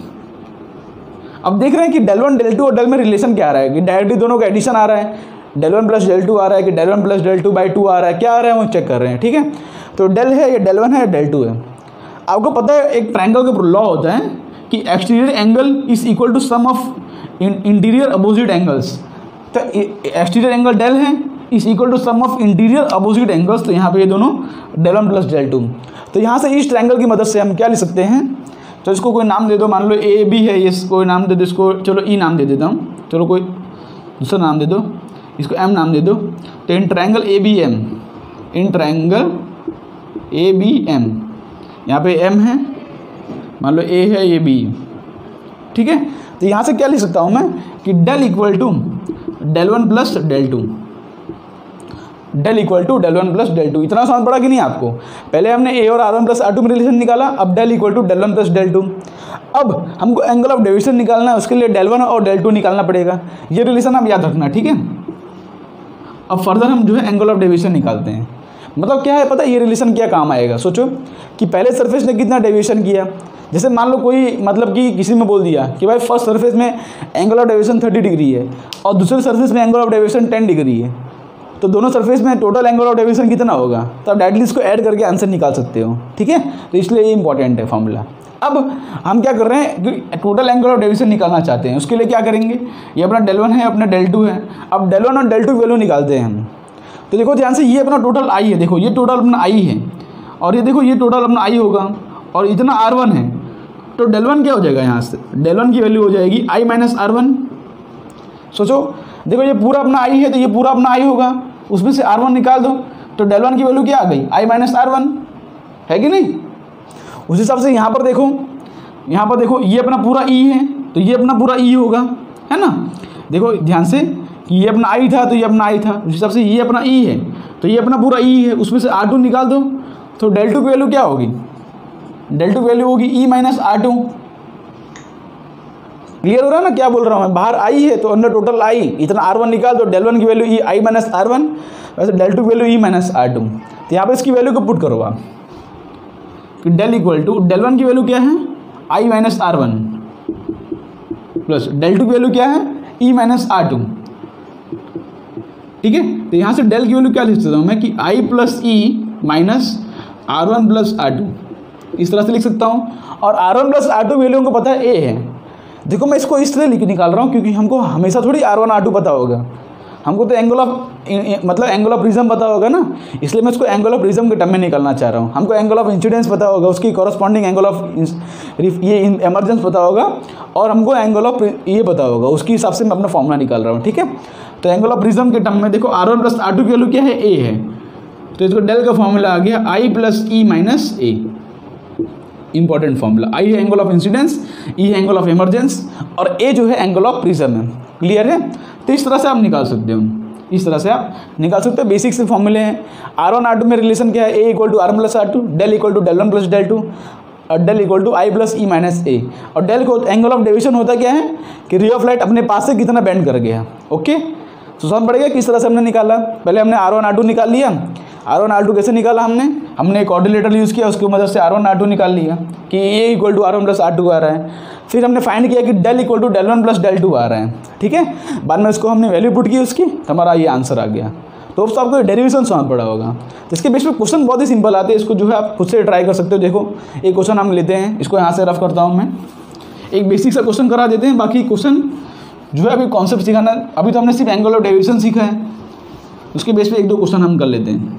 अब देख रहे हैं कि del1 del2 और del में रिलेशन क्या आ रहा है, कि डायरेक्टली दोनों का एडिशन आ रहा है, del1 प्लस del2 आ रहा है, कि del1 प्लस del2/2 आ रहा है, क्या आ रहा है वो चेक कर रहे हैं। ठीक है, तो del है, ये del1 है, del2 है। आपको पता है एक ट्रायंगल का लॉ होता है कि exterior angle is equal to sum of interior opposite angles. तो एक्सटीरियर एंगल del है is equal to sum of interior opposite angles, तो यहाँ पे ये दोनों del1 प्लस del2। तो यहाँ से इस ट्रायंगल की मदद से हम क्या लिख सकते हैं, तो इसको कोई नाम दे दो, मान लो AB है, ये कोई नाम दे दो, इसको चलो E नाम दे देता हूँ, चलो कोई दूसरा नाम दे दो, इसको M नाम दे दो। तो in triangle ABM, in triangle ABM, यहाँ पे M है, मान लो A है, ये B, ठीक है। तो यहाँ से क्या लिख सकता हूँ मैं कि del equal to del 1 plus del 2, del equal to del 1 plus del 2। इतना समझ पड़ा कि नहीं आपको? पहले हमने ए और R1 प्लस R2 में रिलेशन निकाला, अब del equal to del 1 plus del 2। अब हमको एंगल ऑफ डेविएशन निकालना है, उसके लिए del 1 और del 2 निकालना पड़ेगा। ये रिलेशन आप याद रखना, ठीक है। अब फर्दर हम जो है एंगल ऑफ डेविएशन निकालते हैं। मतलब क्या है पता है ये रिलेशन क्या काम आएगा? सोचो कि पहले सरफेस ने कितना डेविएशन किया। जैसे मान लो कोई मतलब कि किसी में बोल दिया कि भाई फर्स्ट सरफेस में एंगल ऑफ डेविएशन 30 डिग्री है और दूसरे सरफेस में एंगल ऑफ डेविएशन 10 डिग्री है, तो दोनों सरफेस में टोटल एंगल ऑफ डेविएशन कितना होगा? तो आप डायरेक्टली इसको ऐड करके आंसर निकाल सकते हो, ठीक है। तो इसलिए ये इंपॉर्टेंट है फॉर्मूला। अब हम क्या कर रहे हैं कि टोटल एंगल ऑफ डेविएशन निकालना चाहते हैं। उसके लिए क्या करेंगे, ये अपना del 1 है, अपना del 2 है। अब del 1 और del 2 की वैल्यू निकालते हैं हम। तो देखो ध्यान से, ये अपना टोटल आई है, देखो ये टोटल अपना आई है और ये देखो ये टोटल अपना आई होगा और इतना R1 है। तो del 1 क्या हो जाएगा? यहाँ से del 1 की वैल्यू हो जाएगी I माइनस R1। सोचो देखो ये पूरा अपना आई है तो ये पूरा अपना आई होगा, उसमें से R1 निकाल दो तो del 1 की वैल्यू क्या आ गई? I माइनस R1, है कि नहीं? उस हिसाब से यहाँ पर देखो ये अपना पूरा E है तो ये अपना पूरा E होगा, है ना। देखो ध्यान से कि ये अपना I था तो ये अपना I था, उस हिसाब से ये अपना E है तो ये अपना पूरा E है, उसमें से R2 निकाल दो तो del 2 की वैल्यू क्या होगी? del 2 की वैल्यू होगी E माइनस R2। क्लियर हो रहा है ना क्या बोल रहा हूँ मैं? बाहर I है तो अंदर टोटल I, इतना R1 निकाल दो, del 1 की value E I minus R1, वैसे del 2 की वैल्यू E माइनस R2। तो यहाँ पर इसकी वैल्यू को पुट करो आप कि डेल इक्वल टू del 1 की वैल्यू क्या है? I minus R1 plus del 2 की वैल्यू क्या है? E माइनस R2, ठीक है। तो यहाँ से डेल की वैल्यू क्या लिख सकता हूँ मैं कि I plus E minus R1 plus R2, इस तरह से लिख सकता हूँ। और R1 प्लस R2 वैल्यू को पता है A है। देखो मैं इसको इस तरह लिख निकाल रहा हूँ क्योंकि हमको हमेशा थोड़ी R1 R2 पता होगा, हमको तो एंगल ऑफ प्रिज्म पता होगा ना, इसलिए मैं इसको एंगल ऑफ प्रिज्म के टर्म में निकालना चाह रहा हूँ। हमको एंगल ऑफ इंसिडेंस पता होगा, उसकी कॉरस्पॉन्डिंग एंगल ऑफ ये एमर्जेंस पता होगा और हमको एंगल ऑफ ये पता होगा, उसके हिसाब से मैं अपना फॉर्मूला निकाल रहा हूँ, ठीक है। तो एंगल ऑफ प्रिज्म के टर्म में देखो R1 प्लस R2 की वैल्यू क्या है? A है, तो इसको डेल का फॉर्मूला आ गया I plus E minus A। Important formula, I है एंगल ऑफ इंसिडेंस, E है एंगल ऑफ एमरजेंस और A जो है एंगल ऑफ प्रिज्म है। क्लियर है? तो इस तरह से आप निकाल सकते हो, इस तरह से आप निकाल सकते हो। बेसिक से फॉर्मूले हैं। R1 R2 में रिलेशन क्या है? A equal to R1 plus R2, del equal to del 1 plus del 2 और del equal to I plus E minus A। और डेल को एंगल ऑफ डेविएशन होता क्या है कि रे ऑफ लाइट अपने पास से कितना बेंड कर गया। ओके, तो समझ पड़ेगा किस तरह से हमने निकाला। पहले हमने R1 R2 निकाल लिया। R1 R2 कैसे निकाला? हमने एक ऑर्डिनेटर यूज़ किया, उसकी मदद से R1 R2 निकाल लिया कि A equal to R1 plus R2 आ रहा है। फिर हमने फाइंड किया कि del equal to del 1 plus del 2 आ रहा है, ठीक है। बाद में इसको हमने वैल्यू पुट की उसकी, तो हमारा ये आंसर आ गया। तो उसको आपको डेरिवेशन समझ पड़ा होगा। तो इसके बेस पे क्वेश्चन बहुत ही सिंपल आते हैं, इसको जो है आप खुद से ट्राई कर सकते हो। देखो एक क्वेश्चन हम लेते हैं, इसको यहाँ से रफ करता हूँ मैं। एक बेसिक सा क्वेश्चन करा देते हैं, बाकी क्वेश्चन जो है अभी कॉन्सेप्ट सिखाना। अभी तो हमने सिर्फ एंगल ऑफ डेविएशन सीखा है, उसके बेस पे एक दो क्वेश्चन हम कर लेते हैं।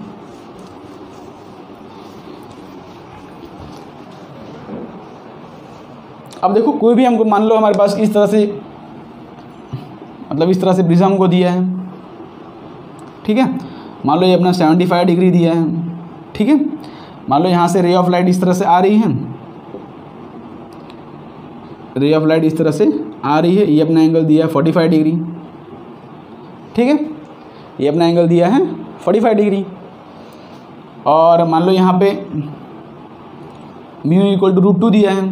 अब देखो कोई भी हमको मान लो हमारे पास इस तरह से, मतलब इस तरह से प्रिज्म को दिया है, ठीक है। मान लो ये अपना 75 डिग्री दिया है, ठीक है। मान लो यहाँ से रे ऑफ लाइट इस तरह से आ रही है, रे ऑफ लाइट इस तरह से आ रही है। ये अपना एंगल दिया है 45 डिग्री, ठीक है। ये अपना एंगल दिया है 45 डिग्री। और मान लो यहाँ पे म्यू इक्वल टू √2 दिया है,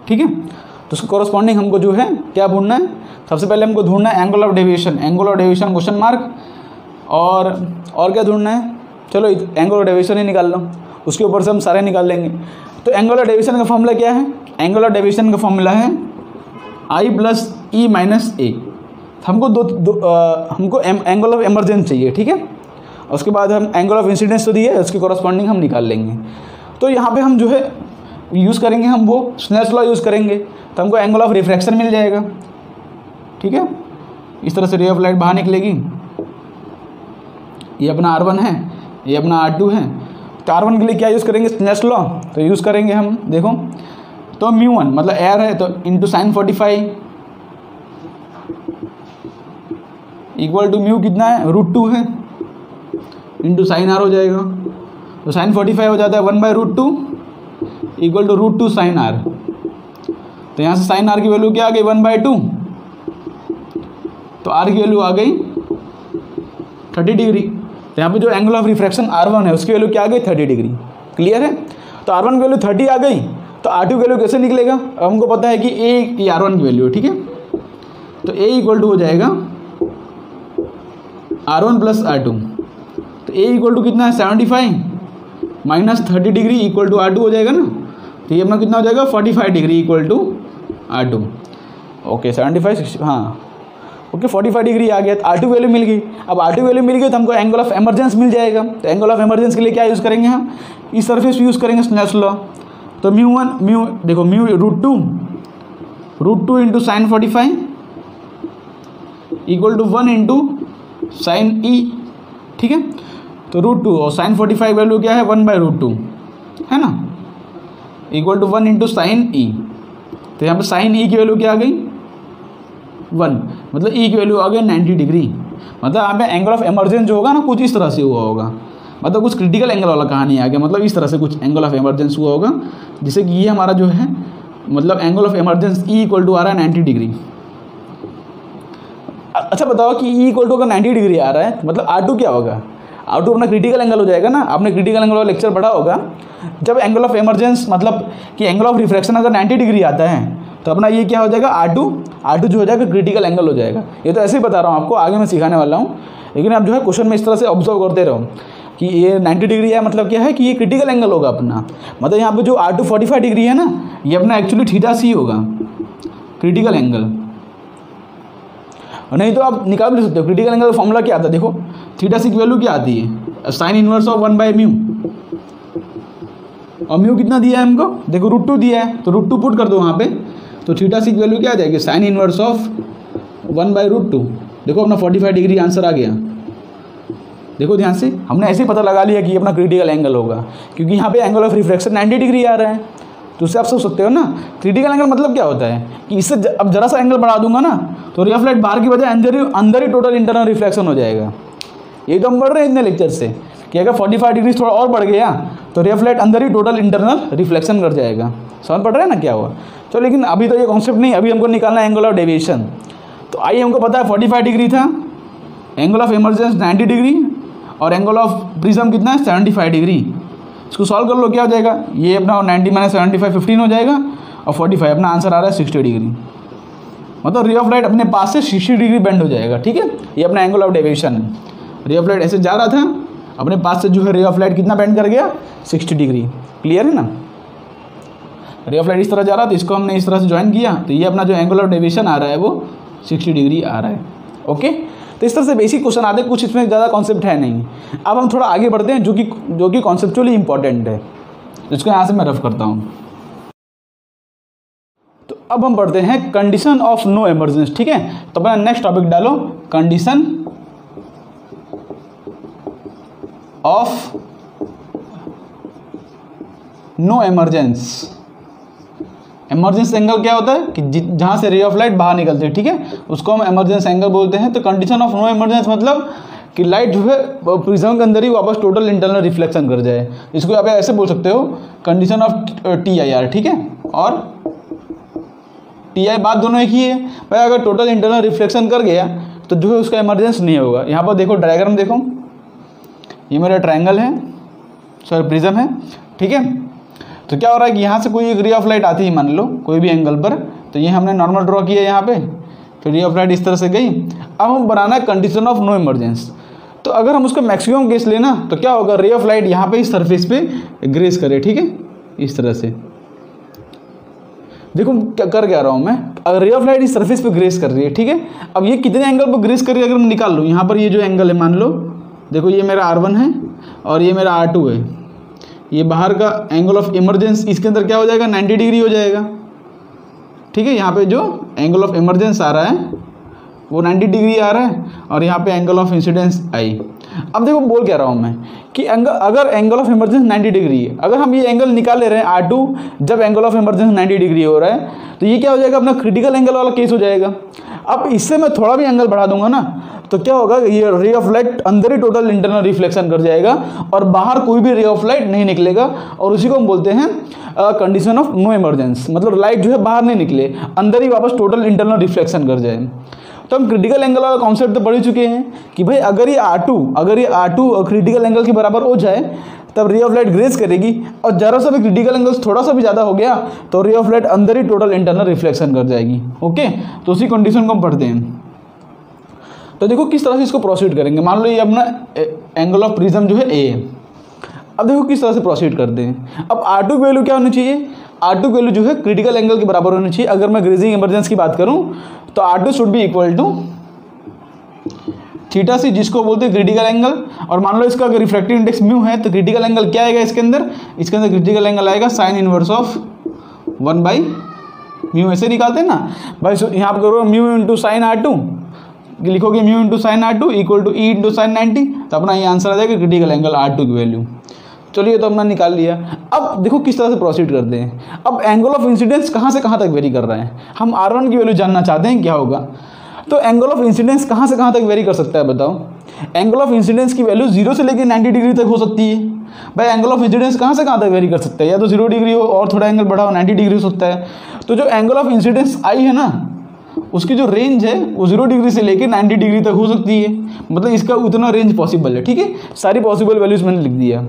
ठीक है। तो उसके कॉरस्पॉन्डिंग हमको जो है क्या ढूंढना है? सबसे पहले हमको ढूंढना है angle of deviation, angle of deviation question mark. और क्या ढूंढना है? चलो एंगल ऑफ डेविएशन ही निकाल लो, उसके ऊपर से हम सारे निकाल लेंगे। तो एंगल ऑफ डेविएशन का फॉर्मूला क्या है? एंगल ऑफ डेविएशन का फॉर्मूला है I plus E minus A। हमको हमको एंगल ऑफ एमरजेंस चाहिए, ठीक है। उसके बाद हम एंगल ऑफ इंसिडेंस तो दिए, उसके कॉरस्पॉन्डिंग हम निकाल लेंगे। तो यहाँ पे हम जो है यूज़ करेंगे, हम वो स्नेल्स लॉ यूज़ करेंगे, तो हमको एंगल ऑफ रिफ्रैक्शन मिल जाएगा, ठीक है। इस तरह से रे ऑफ लाइट बाहर निकलेगी। ये अपना R1 है, ये अपना R2 है। तो R1 के लिए क्या यूज़ करेंगे? Snell's law. तो यूज़ करेंगे हम, देखो तो μ1 मतलब एयर है, तो into sine 45 equal to mu कितना है? √2 है, इंटू साइन R हो जाएगा। तो साइन 45 हो जाता है 1/√2 इक्वल टू √2 साइन R। तो तो यहाँ से साइन आर की वैल्यू क्या आ गई 1/2, तो आर की वैल्यू आ गई 30 डिग्री। तो यहाँ पे जो एंगल ऑफ रिफ्रैक्शन R1 है उसकी वैल्यू क्या आ गई 30 डिग्री। क्लियर है? तो R1 की वैल्यू 30 आ गई, तो R2 की वैल्यू कैसे निकलेगा? अब हमको पता है कि A R1 की वैल्यू है, ठीक है। तो A इक्वल टू हो जाएगा R1 प्लस R2। तो A इक्वल टू कितना है 75 minus 30 degree equal to R2 हो जाएगा ना। तो ये अपना कितना हो जाएगा 45 degree equal to R2। Okay 75 हाँ ओके 45 डिग्री आ गया। तो R2 वैल्यू मिल गई। अब R2 वैल्यू मिल गई तो हमको एंगल ऑफ इमरजेंस मिल जाएगा। तो एंगल ऑफ इमरजेंस के लिए क्या यूज़ करेंगे हम? इस सरफेस पे यूज़ करेंगे स्नेल्स लॉ। तो म्यू देखो mu √2 into sine 45 equal to 1 into sine E, ठीक है। तो √2 और साइन 45 वैल्यू क्या है 1/√2 है ना, इक्वल टू 1 इंटू साइन ई। तो यहाँ पे साइन ई की वैल्यू क्या आ गई 1, मतलब ई की वैल्यू आ गई 90 डिग्री। मतलब यहाँ पे एंगल ऑफ इमरजेंस जो होगा ना कुछ इस तरह से हुआ होगा, मतलब कुछ क्रिटिकल एंगल वाला कहानी आ गया, मतलब इस तरह से कुछ एंगल ऑफ इमरजेंस हुआ होगा, जिससे कि ये हमारा जो है मतलब angle of emergence E equal to आ रहा है 90 डिग्री। अच्छा बताओ कि ई इक्वल टू अगर 90 डिग्री आ रहा है तो मतलब R2 क्या होगा? R2 अपना क्रिटिकल एंगल हो जाएगा ना। आपने क्रिटिकल एंगल वाला लेक्चर पढ़ा होगा, जब एंगल ऑफ इमरजेंस मतलब कि एंगल ऑफ रिफ्रैक्शन अगर 90 डिग्री आता है तो अपना ये क्या हो जाएगा R2 जो हो जाएगा क्रिटिकल एंगल हो जाएगा। ये तो ऐसे ही बता रहा हूँ आपको, आगे मैं सिखाने वाला हूँ, लेकिन आप जो है क्वेश्चन में इस तरह से ऑब्जर्व करते रहो कि ये 90 डिग्री है, मतलब क्या है कि ये क्रिटिकल एंगल होगा अपना। मतलब यहाँ पे जो R2 45 डिग्री है ना, ये अपना एक्चुअली θc होगा क्रिटिकल एंगल। और नहीं तो आप निकाल भी सकते हो क्रिटिकल एंगल का फॉर्मूला क्या आता है, देखो θc की वैल्यू क्या आती है साइन इनवर्स ऑफ 1/μ, और म्यू कितना दिया है हमको, देखो √2 दिया है, तो √2 पुट कर दो वहाँ पे, तो θc की वैल्यू क्या आ जाएगी साइन इनवर्स ऑफ 1/√2। देखो अपना 45 डिग्री आंसर आ गया। देखो ध्यान से, हमने ऐसे ही पता लगा लिया कि ये अपना क्रिटिकल एंगल होगा, क्योंकि यहाँ पे एंगल ऑफ रिफ्रैक्शन 90 डिग्री आ रहा है। तो उससे आप सोच सकते हो ना क्रिटिकल एंगल मतलब क्या होता है कि इससे अब जरा सा एंगल बढ़ा दूंगा ना तो रे ऑफ लाइट बाहर की बजाय अंदर ही टोटल इंटरनल रिफ्लेक्शन हो जाएगा। ये तो हम बढ़ रहे हैं इतने लेक्चर से कि अगर 45 डिग्री थोड़ा और बढ़ गया तो रे ऑफ लाइट अंदर ही टोटल इंटरनल रिफ्लेक्शन कर जाएगा। समझ पड़ रहा है ना क्या हुआ? चलो लेकिन अभी तो ये कॉन्सेप्ट नहीं, अभी हमको निकालना है एंगल ऑफ डेविएशन। तो आइए, हमको पता है 45 डिग्री था, एंगल ऑफ इमरजेंस 90 डिग्री और एंगल ऑफ प्रिज्म कितना है 75 डिग्री। इसको सॉल्व कर लो, क्या हो जाएगा, ये अपना 90 माइनस 75 15 हो जाएगा, और 45 अपना आंसर आ रहा है 60 डिग्री। मतलब रे ऑफ लाइट अपने पास से 60 डिग्री बेंड हो जाएगा। ठीक है, ये अपना एंगल ऑफ डेविएशन है। रे ऑफ लाइट ऐसे जा रहा था, अपने पास से जो है रे ऑफ लाइट कितना बेंड कर गया 60 डिग्री। क्लियर है ना? रे ऑफ लाइट इस तरह जा रहा था, इसको हमने इस तरह से ज्वाइन किया, तो ये अपना जो एंगल ऑफ डेविएशन आ रहा है वो 60 डिग्री आ रहा है। ओके, तो इस तरह से बेसिक क्वेश्चन आते हैं, कुछ इसमें ज़्यादा कॉन्सेप्ट है नहीं। अब हम थोड़ा आगे बढ़ते हैं जो कि कॉन्सेप्चुअली इंपॉर्टेंट है, जिसको यहाँ से मैं रफ करता हूँ। तो अब हम पढ़ते हैं कंडीशन ऑफ नो इमरजेंस। ठीक है, तो अपना नेक्स्ट टॉपिक डालो, condition of no emergence. Emergence angle क्या होता है कि जहाँ से रे ऑफ लाइट बाहर निकलते हैं, ठीक है, उसको हम इमरजेंस एंगल बोलते हैं। तो कंडीशन ऑफ नो इमरजेंस मतलब कि लाइट जो है प्रिज्म के अंदर ही वापस टोटल इंटरनल रिफ्लेक्शन कर जाए। इसको आप ऐसे बोल सकते हो, कंडीशन ऑफ TIR। ठीक है, और TI बात दोनों एक ही है भाई। अगर टोटल इंटरनल रिफ्लेक्शन कर गया तो जो है उसका इमरजेंस नहीं होगा। यहाँ पर देखो डायग्राम देखो, ये मेरा ट्रायंगल है, सॉरी प्रिज्म है। ठीक है, तो क्या हो रहा है कि यहाँ से कोई एक रे ऑफ लाइट आती है, मान लो कोई भी एंगल पर, तो ये हमने नॉर्मल ड्रॉ किया यहाँ पे, फिर रे ऑफ लाइट इस तरह से गई। अब हम बनाना है कंडीशन ऑफ नो इमरजेंस। तो अगर हम उसका मैक्सिमम केस लेना तो क्या होगा, रे ऑफ लाइट यहाँ पे इस सरफेस पे ग्रेस करे। ठीक है, इस तरह से देखो क्या कर क्या रहा हूँ मैं, अगर रे ऑफ लाइट इस सरफेस पे ग्रेस कर रही है। ठीक है, अब ये कितने एंगल पर ग्रेस कर रही है अगर मैं निकाल लूँ, यहाँ पर ये जो एंगल है मान लो, देखो ये मेरा R1 है और ये मेरा R2 है, ये बाहर का एंगल ऑफ इमरजेंस इसके अंदर क्या हो जाएगा 90 डिग्री हो जाएगा। ठीक है, यहाँ पे जो एंगल ऑफ इमरजेंस आ रहा है वो 90 डिग्री आ रहा है, और यहाँ पे एंगल ऑफ इंसिडेंस आई। अब देखो बोल क्या रहा हूँ मैं कि अगर एंगल ऑफ इमरजेंस 90 डिग्री है, अगर हम ये एंगल निकाल ले रहे हैं R2, जब एंगल ऑफ इमरजेंस 90 डिग्री हो रहा है, तो ये क्या हो जाएगा, अपना क्रिटिकल एंगल वाला केस हो जाएगा। अब इससे मैं थोड़ा भी एंगल बढ़ा दूंगा ना तो क्या होगा, ये रे ऑफ लाइट अंदर ही टोटल इंटरनल रिफ्लेक्शन कर जाएगा और बाहर कोई भी रे ऑफ लाइट नहीं निकलेगा, और उसी को हम बोलते हैं कंडीशन ऑफ नो इमरजेंस। मतलब लाइट जो है बाहर नहीं निकले, अंदर ही वापस टोटल इंटरनल रिफ्लेक्शन कर जाए। तो हम क्रिटिकल एंगल वाला कॉन्सेप्ट तो पढ़ ही चुके हैं कि भाई अगर ये R2 क्रिटिकल एंगल के बराबर हो जाए तब रे ऑफ लाइट ग्रेज करेगी, और जरा सा भी क्रिटिकल एंगल थोड़ा सा भी ज़्यादा हो गया तो रे ऑफ लाइट अंदर ही टोटल इंटरनल रिफ्लेक्शन कर जाएगी। ओके, तो उसी कंडीशन को हम पढ़ते हैं। तो देखो किस तरह से इसको प्रोसीड करेंगे। मान लो ये अपना एंगल ऑफ प्रिज्म जो है A है। अब देखो किस तरह से प्रोसीड करते हैं। अब R2 की वैल्यू क्या होनी चाहिए, R2 की वैल्यू जो है क्रिटिकल एंगल के बराबर होनी चाहिए। अगर मैं ग्रेजिंग इमरजेंस की बात करूं तो R2 should be equal to theta C, जिसको बोलते हैं क्रिटिकल एंगल। और मान लो इसका अगर रिफ्रैक्टिव इंडेक्स म्यू है तो क्रिटिकल एंगल क्या आएगा इसके अंदर क्रिटिकल एंगल आएगा साइन इनवर्स ऑफ 1/म्यू। ऐसे निकालते हैं ना भाई, यहाँ पर करो म्यू इंटू साइन R2, लिखोगे mu into sine R2 equal to e into sine 90, तो अपना ये आंसर आ जाएगा क्रिटिकल एंगल R2 की वैल्यू। चलिए तो हमने निकाल लिया। अब देखो किस तरह से प्रोसीड करते हैं। अब एंगल ऑफ इंसिडेंस कहाँ से कहाँ तक वेरी कर रहा है, हम R1 की वैल्यू जानना चाहते हैं क्या होगा। तो एंगल ऑफ इंसिडेंस कहाँ से कहाँ तक वेरी कर सकता है बताओ। एंगल ऑफ इंसिडेंस की वैल्यू 0 से लेकर 90 डिग्री तक हो सकती है। भाई एंगल ऑफ इंसिडेंस कहाँ से कहाँ तक वेरी कर सकता है, या तो 0 डिग्री हो और थोड़ा एंगल बढ़ाओ 90 डिग्री हो सकता है। तो जो एंगल ऑफ इंसिडेंस आई है ना, उसकी जो रेंज है वो 0 डिग्री से लेकर 90 डिग्री तक हो सकती है। मतलब इसका उतना रेंज पॉसिबल है। ठीक है, सारी पॉसिबल वैल्यूज मैंने लिख दिया।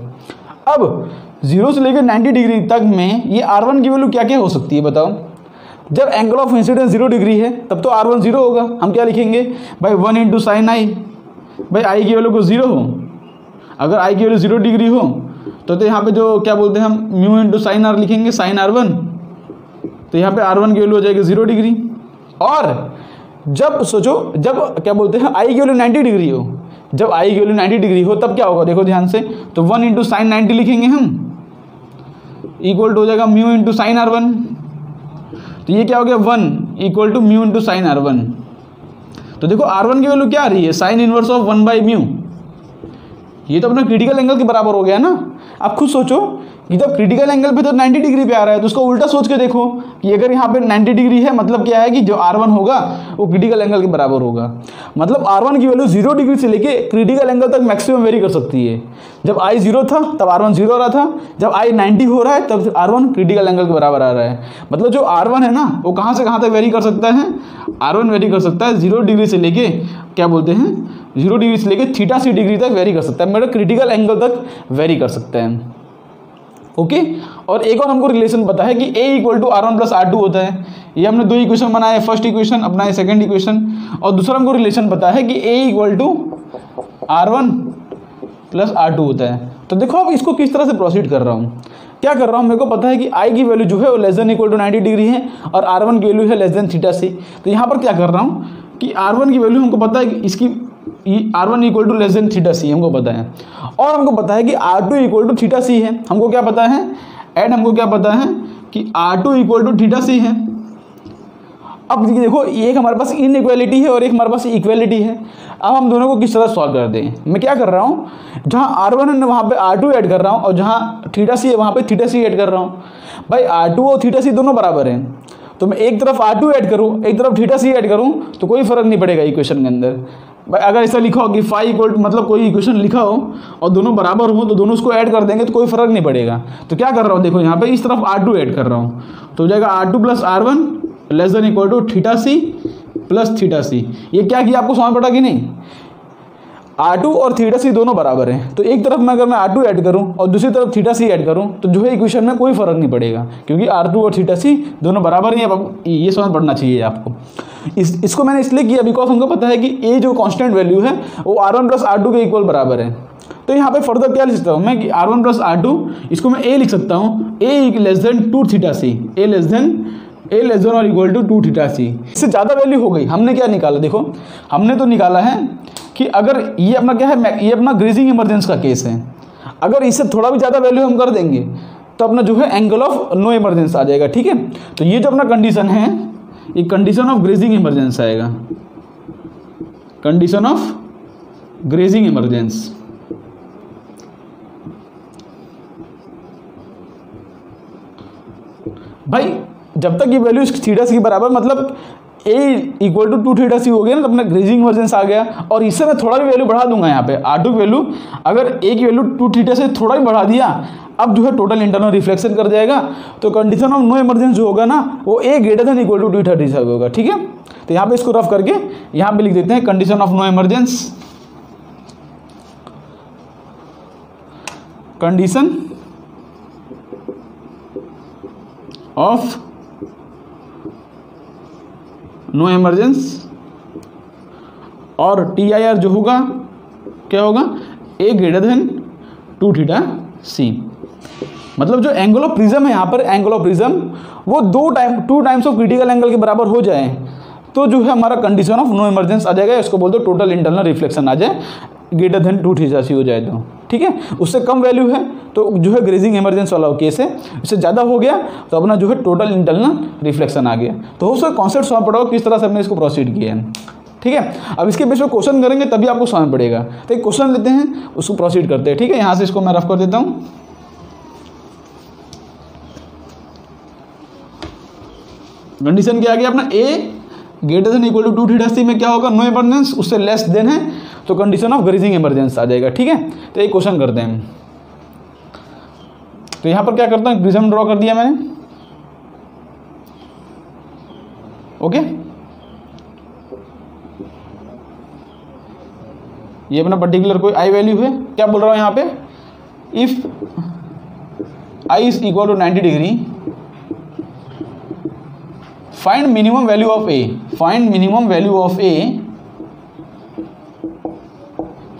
अब 0 से लेकर 90 डिग्री तक में ये R1 की वैल्यू क्या क्या हो सकती है बताओ। जब एंगल ऑफ इंसिडेंस 0 डिग्री है तब तो R1 0 होगा। हम क्या लिखेंगे भाई 1 इंटू साइन आई। भाई आई की वैल्यू को 0 हो, अगर आई की वैल्यू 0 डिग्री हो तो यहाँ पे जो क्या बोलते हैं हम म्यू इंटू साइन R लिखेंगे, साइन R1। तो यहाँ पे R1 की वैल्यू हो जाएगी 0 डिग्री। और जब सोचो, जब क्या बोलते हैं आई की वैल्यू 90 डिग्री हो, जब आई की वैल्यू 90 डिग्री हो तब क्या होगा देखो ध्यान से। तो 1 इंटू साइन 90 लिखेंगे हम, इक्वल टू हो जाएगा म्यू इंटू साइन R1। तो ये क्या हो गया 1 equal to mu into sine R1। तो देखो R1 की वैल्यू क्या आ रही है, साइन इनवर्स ऑफ 1/म्यू। ये तो अपना क्रिटिकल एंगल के बराबर हो गया ना। आप खुद सोचो कि जब क्रिटिकल एंगल पे तो 90 डिग्री पे आ रहा है, तो उसका उल्टा सोच के देखो कि अगर यहाँ पे 90 डिग्री है मतलब क्या है कि जो R1 होगा वो क्रिटिकल एंगल के बराबर होगा। मतलब R1 की वैल्यू 0 डिग्री से लेके क्रिटिकल एंगल तक मैक्सिमम वेरी कर सकती है। जब I 0 था तब R1 0 हो रहा था, जब I 90 हो रहा है तब R1 क्रिटिकल एंगल के बराबर आ रहा है। मतलब जो R1 है ना वो कहाँ से कहाँ तक वेरी कर सकता है, R1 वेरी कर सकता है 0 डिग्री से लेके क्या बोलते हैं 0 डिग्री से लेके थीटा सी डिग्री तक वेरी कर सकता है, मतलब क्रिटिकल एंगल तक वेरी कर सकता है। ओके, और एक और हमको रिलेशन पता है कि A equal to R1 plus R2 होता है। ये हमने दो इक्वेशन बनाए, फर्स्ट इक्वेशन अपना है सेकंड इक्वेशन, और दूसरा हमको रिलेशन पता है कि A equal to R1 plus R2 होता है। तो देखो अब इसको किस तरह से प्रोसीड कर रहा हूँ, क्या कर रहा हूँ। मेरे को पता है कि I की वैल्यू जो है वो less than equal to 90 degree है और R1 की वैल्यू है लेस देन थीटा सी। तो यहाँ पर क्या कर रहा हूँ कि R1 की वैल्यू हमको पता है कि इसकी R1 equal to less than theta C हमको पता है, और हमको पता है कि R2 इक्वल टू थीटा सी है। हमको क्या पता है, एंड हमको क्या पता है कि R2 इक्वल टू थीटा सी है। अब देखो एक हमारे पास इनइक्वालिटी है और एक हमारे पास इक्वालिटी है। अब हम दोनों को किस तरह सॉल्व करते हैं। मैं क्या कर रहा हूँ, जहाँ R1 है वहाँ पे R2 ऐड कर रहा हूँ, और जहाँ थीटा सी है वहाँ पे थीटा सी ऐड कर रहा हूँ। भाई R2 और थीटा सी दोनों बराबर हैं, तो मैं एक तरफ R2 ऐड करूँ एक तरफ थीटा सी ऐड करूँ तो कोई फर्क नहीं पड़ेगा इक्वेशन के अंदर। भाई अगर ऐसा लिखा हो कि फाई इक्वल मतलब कोई इक्वेशन लिखा हो और दोनों बराबर हो तो दोनों उसको ऐड कर देंगे तो कोई फर्क नहीं पड़ेगा। तो क्या कर रहा हूँ देखो यहाँ पे इस तरफ R2 ऐड कर रहा हूँ, तो हो जाएगा R2 plus R1 less than equal to theta C plus theta सी। ये क्या किया आपको समझ पड़ा कि नहीं, R2 और थीटा सी दोनों बराबर हैं, तो एक तरफ मैं अगर मैं R2 ऐड करूं और दूसरी तरफ थीटा सी ऐड करूं तो जो है इक्वेशन में कोई फर्क नहीं पड़ेगा, क्योंकि R2 और थीटा सी दोनों बराबर हैं। अब ये समझ पड़ना चाहिए आपको। इसको मैंने इसलिए किया बिकॉज हमको पता है कि A जो कांस्टेंट वैल्यू है वो R1 प्लस R2 के इक्वल बराबर है। तो यहाँ पे फर्दर क्या लिख सकता हूँ मैं कि R1 प्लस R2 इसको मैं A लिख सकता हूँ, A less than 2 theta c, A less than और इक्वल टू 2 थीटा सी। इससे ज़्यादा वैल्यू हो गई। हमने क्या निकाला देखो, हमने तो निकाला है कि अगर ये अपना क्या है, ये अपना ग्रेजिंग इमरजेंस का केस है। अगर इससे थोड़ा भी ज़्यादा वैल्यू हम कर देंगे तो अपना जो है एंगल ऑफ नो इमरजेंस आ जाएगा। ठीक है, तो ये जो अपना कंडीशन है ये कंडीशन ऑफ ग्रेजिंग इमरजेंस आएगा, कंडीशन ऑफ ग्रेजिंग इमरजेंस। भाई जब तक ये वैल्यू थीटा सी के बराबर, मतलब ए इक्वल टू 2 थीटा सी हो गया ना, तो अपना ग्रेजिंग इमरजेंस आ गया। और इससे मैं थोड़ा भी वैल्यू बढ़ा दूंगा यहाँ पे, R2 की वैल्यू अगर ए की वैल्यू 2 थीटा से थोड़ा भी बढ़ा दिया, अब जो है टोटल इंटरनल रिफ्लेक्शन कर जाएगा। तो कंडीशन ऑफ नो इमरजेंस जो होगा ना वो ए ग्रेटर देन इक्वल टू 235 होगा, ठीक है। तो यहाँ पे इसको रफ करके यहाँ पे लिख देते हैं condition of no emergence, condition of no emergence और TIR जो होगा क्या होगा, ए ग्रेटर देन 2 थीटा सी। मतलब जो एंगल ऑफ प्रिज्म है यहाँ पर, एंगल ऑफ प्रिज्म वो 2 टाइम्स ऑफ क्रिटिकल एंगल के बराबर हो जाए तो जो है हमारा कंडीशन ऑफ नो इमरजेंस आ जाएगा। इसको बोलते हो टोटल इंटरनल रिफ्लेक्शन आ जाए ग्रेटर देन 2 थीटा सी हो जाए तो, ठीक है। उससे कम वैल्यू है तो जो है ग्रेजिंग इमरजेंस वाला केस है, इससे ज़्यादा हो गया तो अपना जो है टोटल इंटरनल रिफ्लेक्शन आ गया। तो उसका कॉन्सेप्ट समझ पड़ेगा किस तरह से हमने इसको प्रोसीड किया है, ठीक है। अब इसके बेस पे क्वेश्चन करेंगे तभी आपको समझ पड़ेगा। तो एक क्वेश्चन लेते हैं, उसको प्रोसीड करते हैं, ठीक है। यहाँ से इसको मैं रफ कर देता हूँ। कंडीशन क्या आ गया अपना, A greater than equal to 2 theta C में क्या होगा, नो इमरजेंस, उससे लेस देन है तो कंडीशन ऑफ ग्रेजिंग इमरजेंस आ जाएगा, ठीक है। तो एक क्वेश्चन करते हैं। तो यहाँ पर क्या करता हूँ, प्रिज्म ड्रॉ कर दिया मैंने, ओके। ये अपना पर्टिकुलर कोई आई वैल्यू है, क्या बोल रहा हूँ यहाँ पे, if I is equal to 90 degree find minimum value of A, find minimum value of A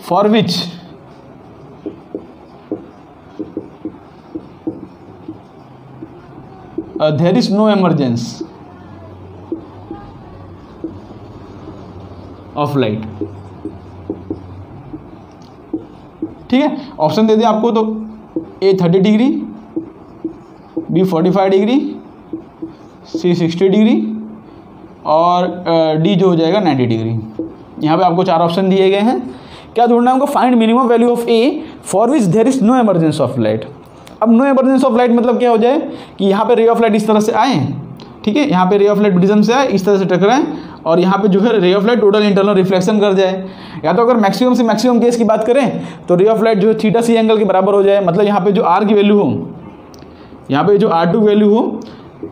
for which there is no emergence of light, ठीक है। ऑप्शन दे दिया आपको, तो ए 30 डिग्री, बी 45 डिग्री, सी 60 डिग्री और डी जो हो जाएगा 90 डिग्री। यहाँ पे आपको 4 ऑप्शन दिए गए हैं। क्या ढूंढना है हमको, find minimum value of A for which there is no emergence of light. अब नो इमरजेंस ऑफ लाइट मतलब क्या हो जाए कि यहाँ पे रे ऑफ लाइट इस तरह से आए, ठीक है, यहाँ पे रे ऑफ लाइट प्रिज्म से आए, इस तरह से टकराएं और यहाँ पे जो है ray of light total internal reflection कर जाए। या तो अगर मैक्सिमम से मैक्सिमम केस की बात करें तो रे ऑफ लाइट जो है थीटा सी एंगल के बराबर हो जाए। मतलब यहाँ पे जो आर की वैल्यू हो, यहाँ पे जो R2 वैल्यू हो,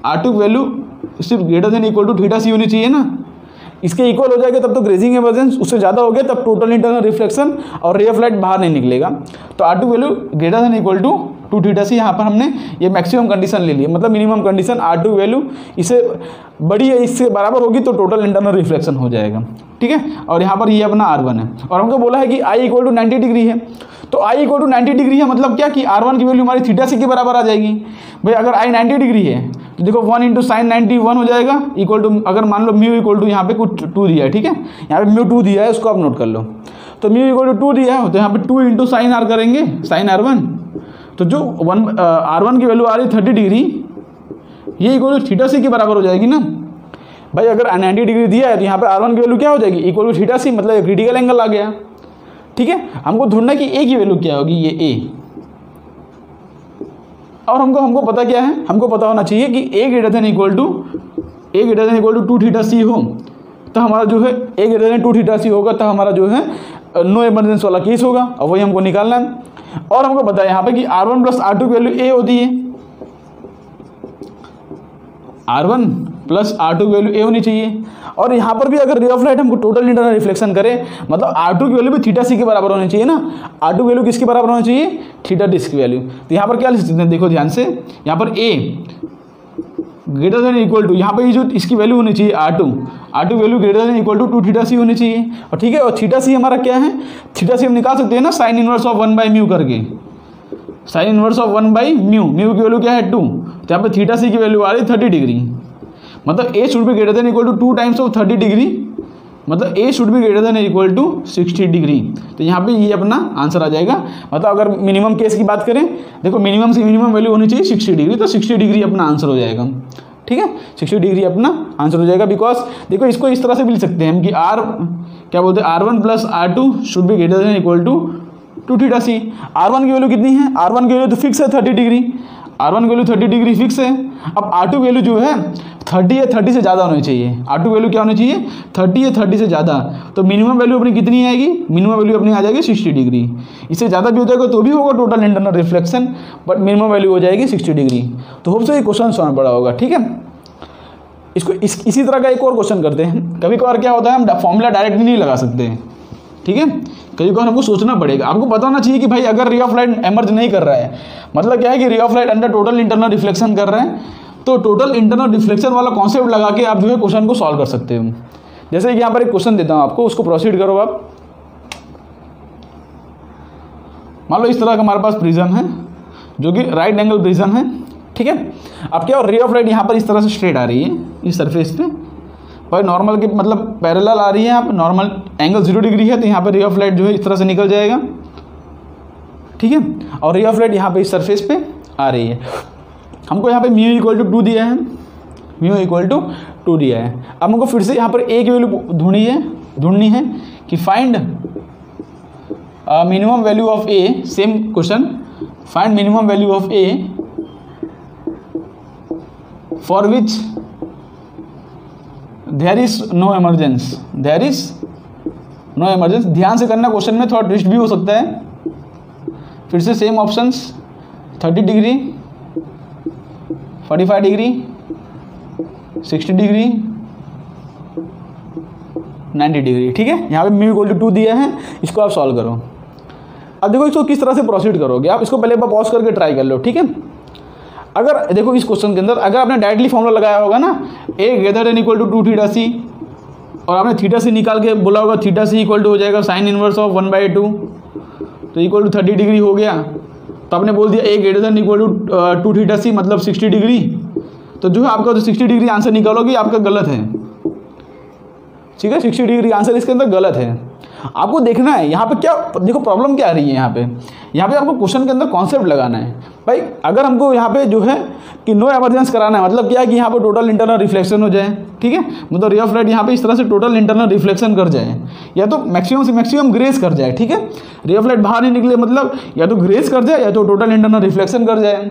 R2 वैल्यू सिर्फ greater than equal to theta C होनी चाहिए ना, इसके इक्वल हो जाएगा तब तो ग्रेजिंग इमरजेंस, उससे ज़्यादा हो गया तब टोटल इंटरनल रिफ्लेक्शन और रे ऑफ लाइट बाहर नहीं निकलेगा। तो R2 value greater than equal to 2 theta C, यहाँ पर हमने ये मैक्सिमम कंडीशन ले ली, मतलब मिनिमम कंडीशन R2 वैल्यू इससे बड़ी है, इससे बराबर होगी तो टोटल इंटरनल रिफ्लेक्शन हो जाएगा, ठीक है। और यहाँ पर ये अपना R1 है और हमको बोला है कि I इक्वल टू 90 डिग्री है। तो I इक्वल टू 90 डिग्री है मतलब क्या कि R1 की वैल्यू हमारी थीटा सी के बराबर आ जाएगी। भाई अगर I 90 डिग्री है तो देखो 1 इंटू साइन 90 1 हो जाएगा, इक्वल टू अगर मान लो म्यू इक्वल टू यहाँ पे कुछ 2 दिया है, ठीक है, यहाँ पे म्यू 2 दिया है, उसको आप नोट कर लो। तो म्यू इक्वल टू 2 दिया है तो यहाँ पे 2 इंटू साइन आर करेंगे, साइन R1, तो जो R1 की वैल्यू आ रही 30 डिग्री, ये इक्वल टू थीटा सी के बराबर हो जाएगी ना। भाई अगर 90 डिग्री दिया है तो यहाँ पे R1 की वैल्यू क्या हो जाएगी, इक्वल टू थीटा सी, मतलब क्रिटिकल एंगल आ गया, ठीक है। हमको ढूंढना कि ए की वैल्यू क्या होगी, ये ए, और हमको पता क्या है, हमको पता होना चाहिए कि A greater than equal to 2 theta C हो तो हमारा जो है A greater than 2 theta C होगा तो हमारा जो है नो इमरजेंस वाला केस होगा, और वही हमको निकालना है। और हमको पता है यहाँ पे कि R1 प्लस R2 की वैल्यू ए होती है, R1 प्लस R2 की वैल्यू ए होनी चाहिए। और यहाँ पर भी अगर रे ऑफ लाइट हमको टोटल इंटरनल रिफ्लेक्शन करे मतलब R2 की वैल्यू भी थीटा सी के बराबर होनी चाहिए ना। R2 की वैल्यू किसके बराबर होनी चाहिए, थीटा डी की वैल्यू। तो यहाँ पर क्या लिख सकते हैं, देखो ध्यान से, यहाँ पर A greater than equal to, यहाँ पर ये जो इसकी वैल्यू होनी चाहिए R2 value greater than equal to 2 theta C होनी चाहिए, और ठीक है। और थीटा सी हमारा क्या है, थीटा सी हम निकाल सकते हैं ना साइन इनवर्स ऑफ 1/μ करके, साइन इनवर्स ऑफ 1/μ, म्यू की वैल्यू क्या है 2, तो यहाँ पर थीटा सी की वैल्यू आ रही 30 डिग्री, मतलब A should be greater than equal to 2 times of 30 degree, मतलब A should be greater than equal to 60 degree. तो यहाँ पे ये अपना आंसर आ जाएगा। मतलब अगर मिनिमम केस की बात करें, देखो मिनिमम से मिनिमम वैल्यू होनी चाहिए 60 डिग्री, तो 60 डिग्री अपना आंसर हो जाएगा, ठीक है। 60 डिग्री अपना आंसर हो जाएगा। बिकॉज देखो इसको इस तरह से भी लिख सकते हैं हम कि आर क्या बोलते हैं, R1 plus R2 should be greater than equal to 2 theta c. R1 की वैल्यू कितनी है, R1 की वैल्यू तो फिक्स है 30 degree, R1 value 30 degree fix है। अब R2 वैल्यू जो है 30 या 30 से ज़्यादा होनी चाहिए। R2 वैल्यू क्या होनी चाहिए? 30 या 30 से ज़्यादा। तो मिनिमम वैल्यू अपनी कितनी आएगी? मिनिमम वैल्यू अपनी आ जाएगी 60 डिग्री। इससे ज़्यादा भी हो जाएगा तो भी होगा total internal reflection, but minimum value हो जाएगी 60 डिग्री। तो होप से ये क्वेश्चन सॉल्व पड़ा होगा। ठीक है, इसको इसी तरह का एक और क्वेश्चन करते हैं। कभी कभार क्या होता है, हम फॉर्मूला डायरेक्टली नहीं लगा सकते हैं। ठीक है, कभी कभार हमको सोचना पड़ेगा। आपको पता होना चाहिए कि भाई अगर रे ऑफ लाइट एमर्ज नहीं कर रहा है, मतलब क्या है कि ray of light under total internal reflection कर रहे हैं, तो टोटल इंटरनल रिफ्लेक्शन वाला कॉन्सेप्ट लगा के आप जो है क्वेश्चन को सॉल्व कर सकते हो। जैसे कि यहाँ पर एक क्वेश्चन देता हूँ आपको, उसको प्रोसीड करो आप। मान लो इस तरह का हमारे पास प्रिज्म है जो कि राइट एंगल प्रिज्म है। ठीक है, अब क्या रे ऑफ लाइट यहाँ पर इस तरह से स्ट्रेट आ रही है इस सरफेस पे, भाई नॉर्मल के मतलब पैरेलल आ रही है। यहाँ पर नॉर्मल एंगल 0 डिग्री है, तो यहाँ पर रे ऑफ लाइट जो है इस तरह से निकल जाएगा। ठीक है, और रे ऑफ लाइट यहाँ पे इस सरफेस पे आ रही है। हमको यहाँ पे म्यू इक्वल टू 2 दिया है, म्यू इक्वल टू 2 दिया है। अब हमको फिर से यहाँ पर ए की वैल्यू ढूंढनी है कि find minimum value of A. Same question, find minimum value of A for which there is no emergence, there is no emergence. ध्यान से करना, क्वेश्चन में थोड़ा ट्विस्ट भी हो सकता है। फिर से same options, 30 degree, 45 degree, 60 degree, 90 degree. ठीक है, यहाँ पे म्यू इक्वल टू 2 दिया है, इसको आप सॉल्व करो। अब देखो इसको किस तरह से प्रोसीड करोगे आप, इसको पहले एक बार पॉज करके ट्राई कर लो। ठीक है, अगर देखो इस क्वेश्चन के अंदर अगर आपने डायरेक्टली फॉर्मूला लगाया होगा ना, A greater than equal to 2 theta C, और आपने थीटा सी निकाल के बोला होगा थीटा सी इक्वल टू हो जाएगा साइन इनवर्स ऑफ 1/2, तो इक्वल टू 30 डिग्री हो गया। तो आपने बोल दिया A greater than equal to 2 theta सी मतलब 60 डिग्री, तो जो है आपका जो 60 डिग्री आंसर निकालोगे आपका गलत है। ठीक है, 60 डिग्री आंसर इसके अंदर गलत है। आपको देखना है यहाँ पे क्या, देखो प्रॉब्लम क्या आ रही है यहाँ पे आपको क्वेश्चन के अंदर कॉन्सेप्ट लगाना है। भाई अगर हमको यहाँ पे जो है कि नो एमरजेंस कराना है, मतलब क्या है कि यहाँ पे टोटल इंटरनल रिफ्लेक्शन हो जाए। ठीक है, मतलब रे ऑफ लाइट यहाँ पे इस तरह से टोटल इंटरनल रिफ्लेक्शन कर जाए, या तो मैक्सिमम से मैक्सिमम ग्रेस कर जाए। ठीक है, रे ऑफ लाइट बाहर नहीं निकले, मतलब या तो ग्रेस कर जाए या तो टोटल इंटरनल रिफ्लेक्शन कर जाए।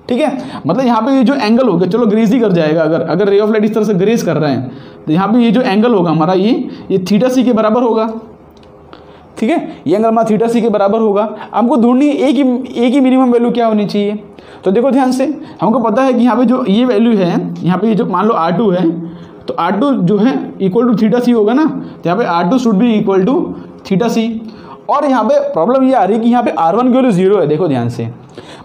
ठीक है, मतलब यहाँ पे ये जो एंगल होगा, चलो ग्रेस ही कर जाएगा। अगर रे ऑफ लाइट इस तरह से ग्रेस कर रहे हैं तो यहाँ पे ये जो एंगल होगा हमारा ये थीटा सी के बराबर होगा। ठीक है, ये एंगल हमारा थीटा सी के बराबर होगा। हमको ढूंढनी है ए की मिनिमम वैल्यू क्या होनी चाहिए। तो देखो ध्यान से, हमको पता है कि यहाँ पे जो ये वैल्यू है, यहाँ पे ये जो मान लो R2 है, तो R2 जो है इक्वल टू थीटा सी होगा ना, तो यहाँ पे R2 should be equal to theta C. और यहाँ पे प्रॉब्लम ये आ रही है कि यहाँ पे R1 की वैल्यू 0 है। देखो ध्यान से,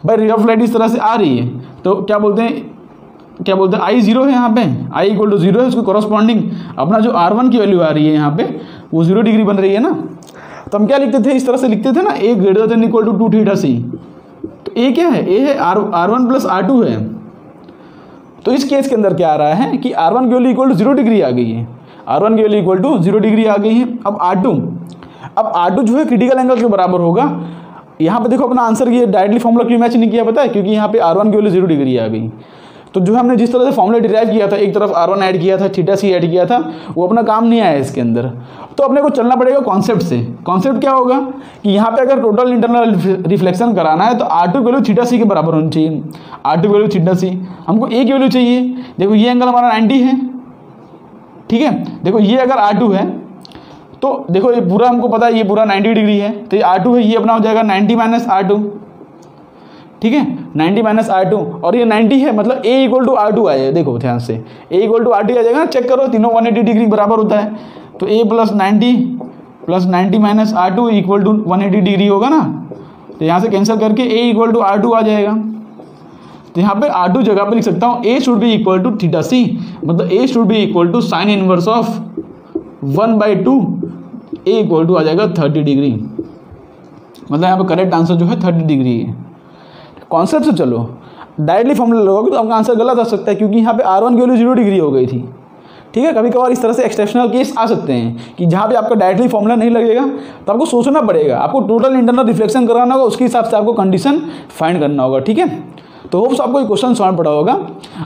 भाई रे ऑफ लाइट इस तरह से आ रही है, तो क्या बोलते हैं आई 0 है। यहाँ पे आई इक्वल टू 0 है, उसको कॉरस्पॉन्डिंग अपना जो R1 की वैल्यू आ रही है यहाँ पे वो 0 डिग्री बन रही है ना। तो हम क्या लिखते थे, इस तरह से लिखते थे ना, A greater than equal to 2 theta c. तो ए क्या है, ए है R1 प्लस R2 है। तो इस केस के अंदर क्या आ रहा है कि R1 की वैल्यू इक्वल टू 0 डिग्री आ गई है, R1 की वैल्यू इक्वल टू 0 डिग्री आ गई है। अब R2 जो है क्रिटिकल एंगल के बराबर होगा। यहाँ पे देखो अपना आंसर ये डायरेक्टली फॉर्मूला क्यों मैच नहीं किया पता है, क्योंकि यहाँ पे R1 की वैल्यू 0 डिग्री आ गई। तो जो हमने जिस तरह से फॉर्मूला डिराइव किया था, एक तरफ R1 ऐड किया था, थीटा सी ऐड किया था, वो अपना काम नहीं आया इसके अंदर। तो अपने को चलना पड़ेगा कॉन्सेप्ट से। कॉन्सेप्ट क्या होगा कि यहाँ पे अगर टोटल इंटरनल रिफ्लेक्शन कराना है तो R2 वैल्यू थीटा सी के बराबर होनी चाहिए। R2 वैल्यू थीटा सी, हमको ए की वैल्यू चाहिए। देखो ये एंगल हमारा 90 है। ठीक है, देखो ये अगर R2 है तो देखो ये पूरा हमको पता है ये पूरा 90 डिग्री है, तो ये R2 है, ये अपना हो जाएगा 90 माइनस R2। ठीक है, 90 माइनस R2, और ये 90 है, मतलब A इक्वल टू R2 आ जाएगा। देखो ध्यान से, A इक्वल टू R2 आ जाएगा ना, चेक करो, तीनों 180 डिग्री बराबर होता है। तो A plus 90 minus R2 equal to 180 degree होगा ना। तो यहाँ से कैंसिल करके A इक्वल टू R2 आ जाएगा। तो यहाँ पे R2 जगह पे लिख सकता हूँ A should be equal to theta सी, मतलब A should be equal to sine inverse of 1/2, A equal to आ जाएगा 30 डिग्री। मतलब यहाँ पे करेक्ट आंसर जो है 30 डिग्री है। कॉन्सेप्ट से चलो, डायरेक्टली फॉर्मूला लगाओगे तो आपका आंसर गलत आ सकता है, क्योंकि यहाँ पे R1 की वैल्यू 0 डिग्री हो गई थी। ठीक है, कभी कभार इस तरह से एक्सेप्शनल केस आ सकते हैं कि जहाँ पे आपका डायरेक्टली फॉर्मूला नहीं लगेगा, तो आपको सोचना पड़ेगा, आपको टोटल इंटरनल रिफ्लेक्शन कराना होगा, उसके हिसाब से आपको कंडीशन फाइंड करना होगा। ठीक है, तो होप्स आपको ये क्वेश्चन सॉल्व पड़ा होगा।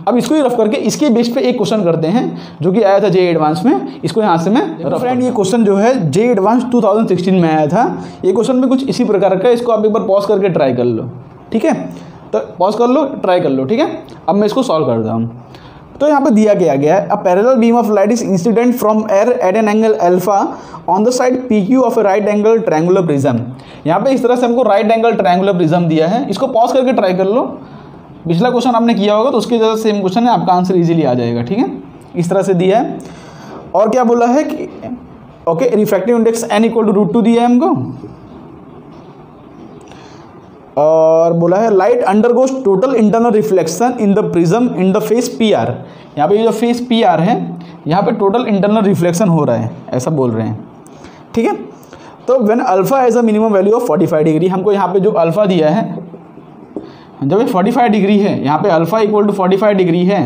अब इसको ही रफ करके इसके बेस पे एक क्वेश्चन करते हैं जो कि आया था JEE एडवांस में। इसको यहाँ से मैं फ्रेंड, ये क्वेश्चन जो है JEE एडवांस 2016 में आया था। ये क्वेश्चन में कुछ इसी प्रकार का है, इसको आप एक बार पॉज करके ट्राई कर लो। ठीक है, तो पॉज कर लो, ट्राई कर लो, ठीक है। अब मैं इसको सॉल्व करता हूँ। तो यहाँ पे दिया गया है a parallel beam of light is incident from air at an angle alpha on the side PQ of A right angle triangular prism. यहाँ पे इस तरह से हमको राइट एंगल ट्रायंगुलर प्रिज्म दिया है। इसको पॉज करके ट्राई कर लो। पिछला क्वेश्चन आपने किया होगा तो उसके जैसा सेम क्वेश्चन है, आपका आंसर इजीली आ जाएगा, ठीक है। इस तरह से दिया है। और क्या बोला है कि okay refractive index n equal to √2 दिया है हमको, और बोला है light undergoes total internal reflection in the prism in the face PR। यहाँ पे ये जो फेस PR है यहाँ पे टोटल इंटरनल रिफ्लेक्शन हो रहा है, ऐसा बोल रहे हैं, ठीक है। तो when alpha as a minimum value of 45 degree, हमको यहाँ पे जो अल्फा दिया है जब ये 45 डिग्री है, यहाँ पे अल्फा इक्वल टू 45 डिग्री है,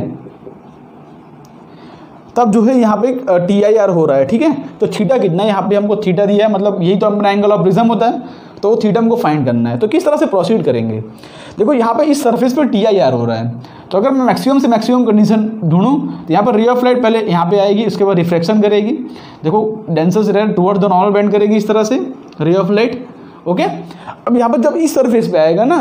तब जो है यहाँ पे TIR हो रहा है, ठीक है। तो थीटा कितना है, यहाँ पे हमको थीटा दिया है, मतलब यही तो अपना एंगल ऑफ प्रिज्म होता है, तो वो थीटा हमको फाइंड करना है। तो किस तरह से प्रोसीड करेंगे, देखो यहाँ पे इस सरफेस पर TIR हो रहा है, तो अगर मैं मैक्सिमम से मैक्सिमम कंडीशन ढूंढूं तो यहाँ पर रे ऑफ लाइट पहले यहाँ पे आएगी, उसके बाद रिफ्लेक्शन करेगी, देखो डेंसेस्ट रे टुवर्ड्स द नॉर्मल बेंड करेगी इस तरह से रे ऑफ लाइट, ओके। अब यहाँ पर जब इस सरफेस पे आएगा ना,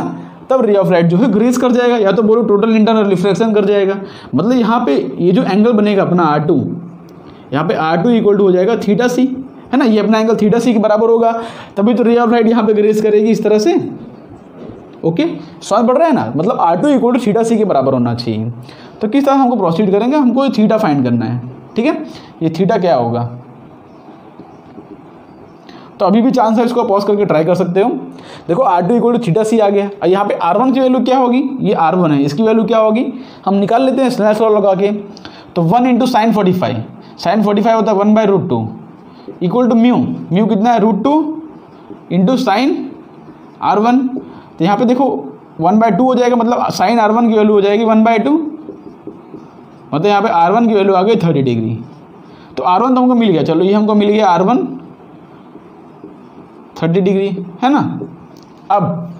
तब रे ऑफ लाइट जो है ग्रेस कर जाएगा, या तो बोलो टोटल इंटरनल रिफ्लेक्शन कर जाएगा। मतलब यहाँ पे ये जो एंगल बनेगा अपना R2, यहाँ पे R2 इक्वल टू हो जाएगा थीटा सी, है ना, ये अपना एंगल थीटा सी के बराबर होगा, तभी तो रे ऑफ लाइट यहाँ पे ग्रेस करेगी इस तरह से, ओके। समझ पड़ रहा है ना, मतलब R2 इक्वल टू थीटा सी के बराबर होना चाहिए। तो किस तरह हमको प्रोसीड करेंगे, हमको ये थीटा फाइंड करना है, ठीक है। ये थीटा क्या होगा, तो अभी भी चांस है, इसको पॉज करके ट्राई कर सकते हो। देखो R2 इक्वल टू थीटा सी आ गया, और यहाँ पे R1 की वैल्यू क्या होगी, ये R1 है, इसकी वैल्यू क्या होगी हम निकाल लेते हैं स्नेल्स लॉ लगा के। तो 1 इंटू साइन 45, साइन 45 होता है 1/√2 इक्वल टू म्यू कितना है √2 इंटू साइन R1। तो यहाँ पे देखो 1/2 हो जाएगा, मतलब साइन R1 की वैल्यू हो जाएगी 1/2, मतलब यहाँ पे R1 की वैल्यू आ गई 30 डिग्री। तो R1 तो हमको मिल गया, चलो ये हमको मिल गया R1 30 डिग्री, है ना। अब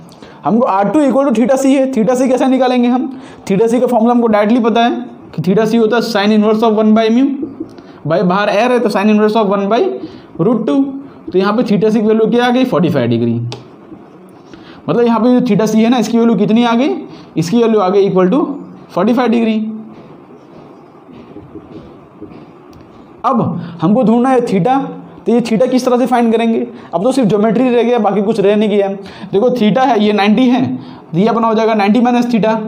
हमको R2 इक्वल टू थीटा सी है, थीटा सी कैसे निकालेंगे हम, थीटा सी का फॉर्मूला हमको डायरेक्टली पता है कि थीटा सी होता है साइन इनवर्स ऑफ 1/μ, भाई बाहर एयर है तो साइन इनवर्स ऑफ 1/√2। तो यहाँ पे थीटा सी की वैल्यू क्या आ गई 45 डिग्री, मतलब यहाँ पे जो थीटा सी है ना, इसकी वैल्यू कितनी आ गई, इसकी वैल्यू आ गई इक्वल टू 45 डिग्री। अब हमको ढूंढना है थीटा, तो ये थीटा किस तरह से फाइंड करेंगे, अब तो सिर्फ ज्योमेट्री रह गया, बाकी कुछ रह नहीं गया। देखो थीटा है ये 90 है, तो ये अपना हो जाएगा 90 माइनस थीटा,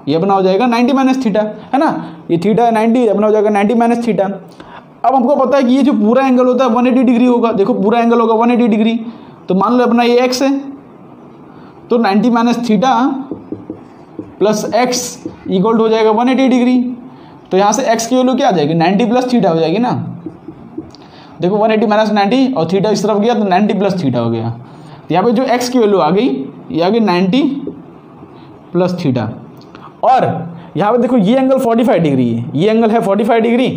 ये अपना हो जाएगा 90 माइनस थीटा, है ना। ये थीटा है 90, अपना हो जाएगा 90 माइनस थीटा। अब हमको पता है कि ये जो पूरा एंगल होता है 180 डिग्री होगा, देखो पूरा एंगल होगा 180 डिग्री, तो मान लो अपना ये x है, तो 90 minus theta plus x equal हो जाएगा 180 डिग्री। तो यहाँ से x की वैल्यू क्या आ जाएगी 90 प्लस थीटा हो जाएगी ना। देखो 180 माइनस 90 और थीटा इस तरफ गया तो 90 प्लस थीटा हो गया। तो यहाँ पे जो x की वैल्यू आ गई ये आ गई 90 प्लस थीटा। और यहाँ पे देखो ये एंगल 45 डिग्री है, ये एंगल है 45 डिग्री,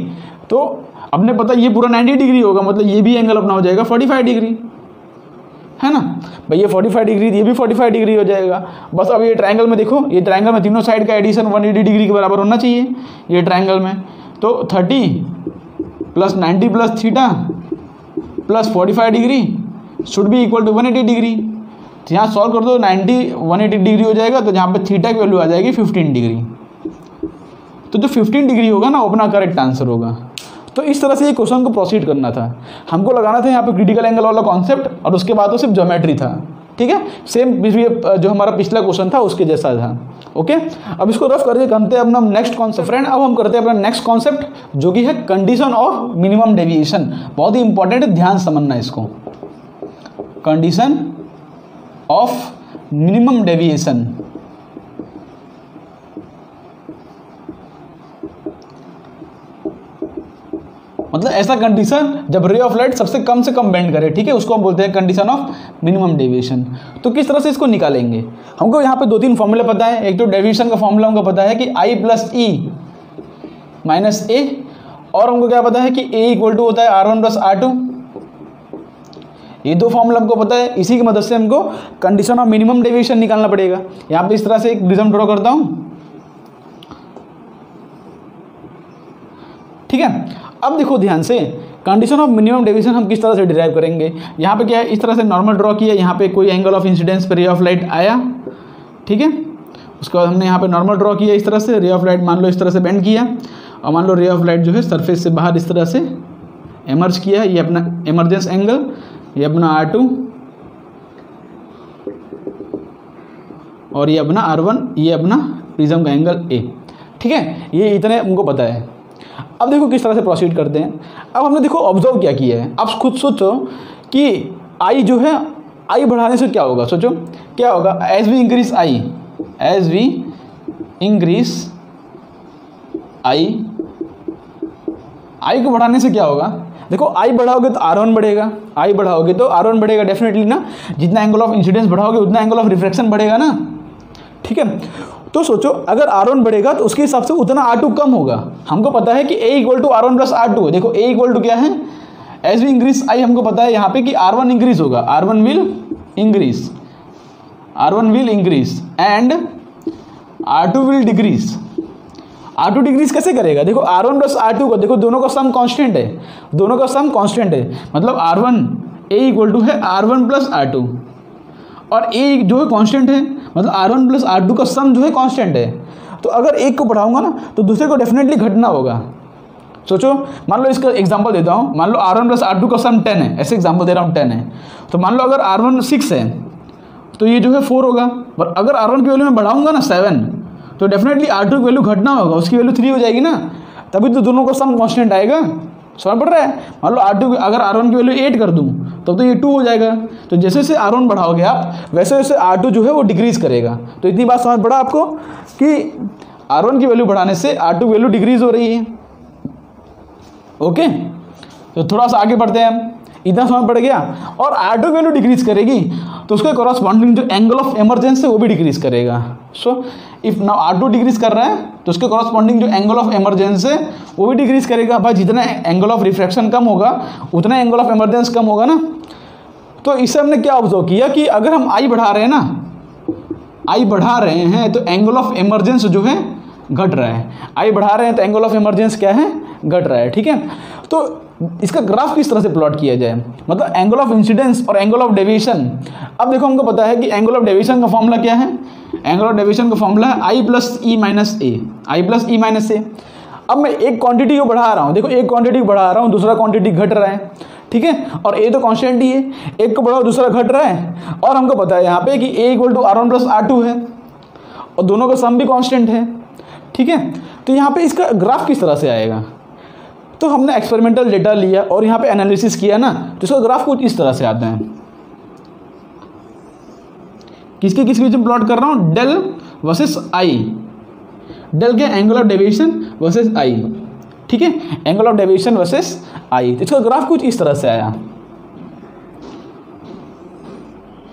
तो अपने पता ये पूरा 90 डिग्री होगा, मतलब ये भी एंगल अपना हो जाएगा 45 डिग्री, है ना भाई। ये 45 डिग्री, ये भी 45 डिग्री हो जाएगा। बस अब ये ट्रायंगल में देखो, ये ट्रायंगल में तीनों साइड का एडिशन 180 डिग्री के बराबर होना चाहिए ये ट्रायंगल में। तो 30 plus 90 plus theta plus 45 degree should be equal to 180 degree. तो यहाँ सॉल्व कर दो, 90 180 डिग्री हो जाएगा, तो यहाँ पे थीटा की वैल्यू आ जाएगी 15 डिग्री। तो जो 15 डिग्री होगा ना वो अपना करेक्ट आंसर होगा। तो इस तरह से ये क्वेश्चन को प्रोसीड करना था, हमको लगाना था यहाँ पे क्रिटिकल एंगल वाला कॉन्सेप्ट, और उसके बाद तो सिर्फ ज्योमेट्री था, ठीक है। सेम जो हमारा पिछला क्वेश्चन था उसके जैसा था, ओके। अब इसको रफ करके करते हैं अपना नेक्स्ट कॉन्सेप्ट। फ्रेंड अब हम करते हैं अपना नेक्स्ट कॉन्सेप्ट जो कि है कंडीशन ऑफ मिनिमम डेविएशन। बहुत ही इंपॉर्टेंट है, ध्यान समझना इसको। कंडीशन ऑफ मिनिमम डेविएशन, मतलब ऐसा कंडीशन जब रे ऑफ लाइट सबसे कम से कम बेंड करे, ठीक है, उसको हम बोलते हैं कंडीशन ऑफ मिनिमम डेविएशन। तो किस तरह से इसको निकालेंगे, हमको यहाँ पे 2-3 फॉर्मूले पता है। एक तो डेविएशन का फॉर्मूला हमको पता है कि I plus E minus A, और हमको क्या पता है कि A इक्वल टू होता है R1 प्लस R2। ये 2 फॉर्मूला हमको पता है, इसी की मदद से हमको कंडीशन ऑफ मिनिमम डेविएशन निकालना पड़ेगा। यहाँ पे इस तरह से एक प्रिज्म ड्रॉ करता हूँ, ठीक है। अब देखो ध्यान से, कंडीशन ऑफ मिनिमम डेविएशन हम किस तरह से डिराइव करेंगे। यहाँ पे क्या है, इस तरह से नॉर्मल ड्रॉ किया, यहाँ पे कोई एंगल ऑफ इंसिडेंस पे रे ऑफ लाइट आया, ठीक है, उसके बाद हमने यहाँ पे नॉर्मल ड्रॉ किया इस तरह से, रे ऑफ लाइट मान लो इस तरह से बेंड किया, और मान लो रे ऑफ लाइट जो है सरफेस से बाहर इस तरह से एमर्ज किया है, ये अपना एमरजेंस एंगल, ये अपना R2 और ये अपना R1, ये अपना प्रिज्म का एंगल A। ठीक है, ये इतने हमको पता है। अब देखो किस तरह से प्रोसीड करते हैं। अब हमने देखो ऑब्जर्व क्या किया है, आप खुद सोचो कि I जो है, I बढ़ाने से क्या होगा, सोचो क्या होगा, एज वी इंक्रीज I को बढ़ाने से क्या होगा, देखो I बढ़ाओगे तो R1 बढ़ेगा, I बढ़ाओगे तो R1 बढ़ेगा डेफिनेटली ना, जितना एंगल ऑफ इंसिडेंस बढ़ाओगे उतना एंगल ऑफ रिफ्रैक्शन बढ़ेगा ना। ठीक है, तो सोचो अगर R1 बढ़ेगा तो उसके हिसाब से उतना R2 कम होगा। हमको पता है कि A equal to R1 plus R2 है। देखो A इक्वल टू क्या है, एज वी इंक्रीज I हमको पता है यहाँ पे कि R1 इंक्रीज होगा, R1 will increase and R2 will decrease. R2 decrease कैसे करेगा, देखो R1 प्लस R2 को देखो, दोनों का सम कांस्टेंट है, मतलब R1 A इक्वल टू है R1 प्लस R2, और A जो है कांस्टेंट है, मतलब R1 प्लस R2 का सम जो है कांस्टेंट है। तो अगर एक को बढ़ाऊंगा ना तो दूसरे को डेफिनेटली घटना होगा। सोचो, मान लो इसका एग्जांपल देता हूँ, मान लो R1 प्लस R2 का सम 10 है, ऐसे एग्जांपल दे रहा हूँ 10 है, तो मान लो अगर R1 6 है तो ये जो है 4 होगा, और अगर R1 की वैल्यू में बढ़ाऊंगा ना 7 तो डेफिनेटली R2 की वैल्यू घटना होगा, उसकी वैल्यू 3 हो जाएगी ना, तभी तो दोनों का सम कांस्टेंट आएगा। समझ पड़ रहा है, मान लो R2 अगर R1 की वैल्यू 8 कर दूं तब तो ये 2 हो जाएगा। तो जैसे जैसे R1 बढ़ाओगे आप वैसे वैसे R2 जो है वो डिक्रीज करेगा। तो इतनी बात समझ पड़ा आपको कि R1 की वैल्यू बढ़ाने से R2 की वैल्यू डिक्रीज हो रही है। ओके, तो थोड़ा सा आगे बढ़ते हैं हम, इतना समझ पड़ गया। और R2 की वैल्यू डिक्रीज करेगी तो उसके कॉरस्पॉन्डिंग जो एंगल ऑफ इमरजेंस है वो भी डिक्रीज करेगा। So if now R2 decrease कर रहा है तो उसके कॉरस्पॉन्डिंग जो एंगल ऑफ इमरजेंस है वो भी डिक्रीज करेगा। भाई जितना एंगल ऑफ रिफ्रैक्शन कम होगा उतना एंगल ऑफ इमरजेंस कम होगा ना। तो इससे हमने क्या ऑब्जर्व किया कि अगर हम I बढ़ा रहे हैं ना, I बढ़ा रहे हैं तो एंगल ऑफ इमरजेंस जो है घट रहा है। I बढ़ा रहे हैं तो एंगल ऑफ इमरजेंस क्या है, घट रहा है। ठीक है, तो इसका ग्राफ किस तरह से प्लॉट किया जाए, मतलब एंगल ऑफ इंसिडेंस और एंगल ऑफ डेविएशन। अब देखो हमको पता है कि एंगल ऑफ डेविएशन का फॉर्मूला क्या है, एंगल ऑफ डेविएशन का फॉर्मूला है I प्लस E माइनस ए। अब मैं एक क्वांटिटी को बढ़ा रहा हूँ, देखो एक क्वांटिटी को बढ़ा रहा हूँ, दूसरा क्वांटिटी घट रहा है। ठीक है, और A तो कांस्टेंट ही है, एक को बढ़ाओ दूसरा घट रहा है। और हमको पता है यहाँ पे कि A equal to R1 plus R2 है और दोनों का सम भी कांस्टेंट है। ठीक है, तो यहाँ पे इसका ग्राफ किस तरह से आएगा, तो हमने एक्सपेरिमेंटल डेटा लिया और यहाँ पे एनालिसिस किया ना, तो इसका ग्राफ कुछ इस तरह से आता है। किसके बीच में प्लॉट कर रहा हूँ, डेल वर्सेस I, डेल के angle of deviation versus I। ठीक है, angle of deviation versus I, तो इसका ग्राफ कुछ इस तरह से आया।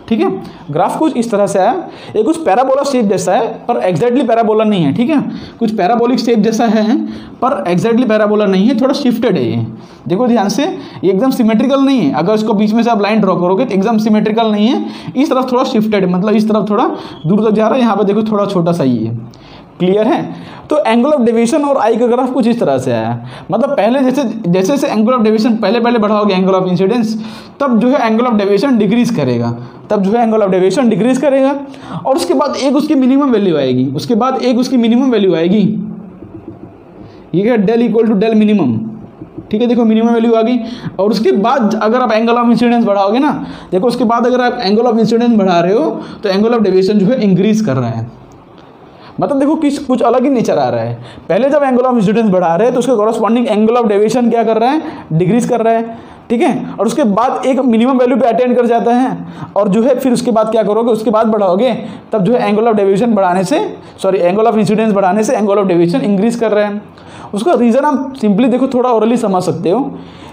ठीक है, ग्राफ कुछ इस तरह से आया। ये कुछ पैराबोला शेप जैसा है पर एग्जैक्टली पैराबोला नहीं है। ठीक है, कुछ पैराबोलिक शेप जैसा है पर एग्जैक्टली पैराबोला नहीं है, थोड़ा शिफ्टेड है ये। देखो ध्यान से, ये एकदम सिमेट्रिकल नहीं है। अगर इसको बीच में से आप लाइन ड्रॉ करोगे तो एकदम सिमेट्रिकल नहीं है, इस तरफ थोड़ा शिफ्टेड है, मतलब इस तरफ थोड़ा दूर तक जा रहा है। यहाँ पर देखो थोड़ा छोटा सा ही है। क्लियर है, तो एंगल ऑफ डेविएशन और I का ग्राफ कुछ इस तरह से आया। मतलब पहले जैसे जैसे एंगल ऑफ डेविएशन पहले बढ़ाओगे एंगल ऑफ इंसिडेंस, तब जो है एंगल ऑफ डेविएशन डिक्रीज करेगा, और उसके बाद एक उसकी मिनिमम वैल्यू आएगी, ये है del equal to del minimum. ठीक है, देखो मिनिमम वैल्यू आ गई। और उसके बाद अगर आप एंगल ऑफ इंसिडेंस बढ़ाओगे ना, देखो उसके बाद अगर आप एंगल ऑफ इंसिडेंस बढ़ा रहे हो तो एंगल ऑफ डेविएशन जो है इंक्रीज कर रहा है। मतलब देखो कुछ अलग ही नेचर आ रहा है। पहले जब एंगल ऑफ इंसिडेंस बढ़ा रहे हैं तो उसके कॉरस्पॉन्डिंग एंगल ऑफ डेविएशन क्या कर रहा है, डिक्रीज कर रहा है। ठीक है, और उसके बाद एक मिनिमम वैल्यू पे अटेंड कर जाता है, और जो है फिर उसके बाद क्या करोगे, उसके बाद बढ़ाओगे तब जो है angle of deviation angle of incidence बढ़ाने से एंगल ऑफ डेविएशन इंक्रीज कर रहे हैं। उसका रीज़न आप सिंपली देखो थोड़ा ओरली समझ सकते हो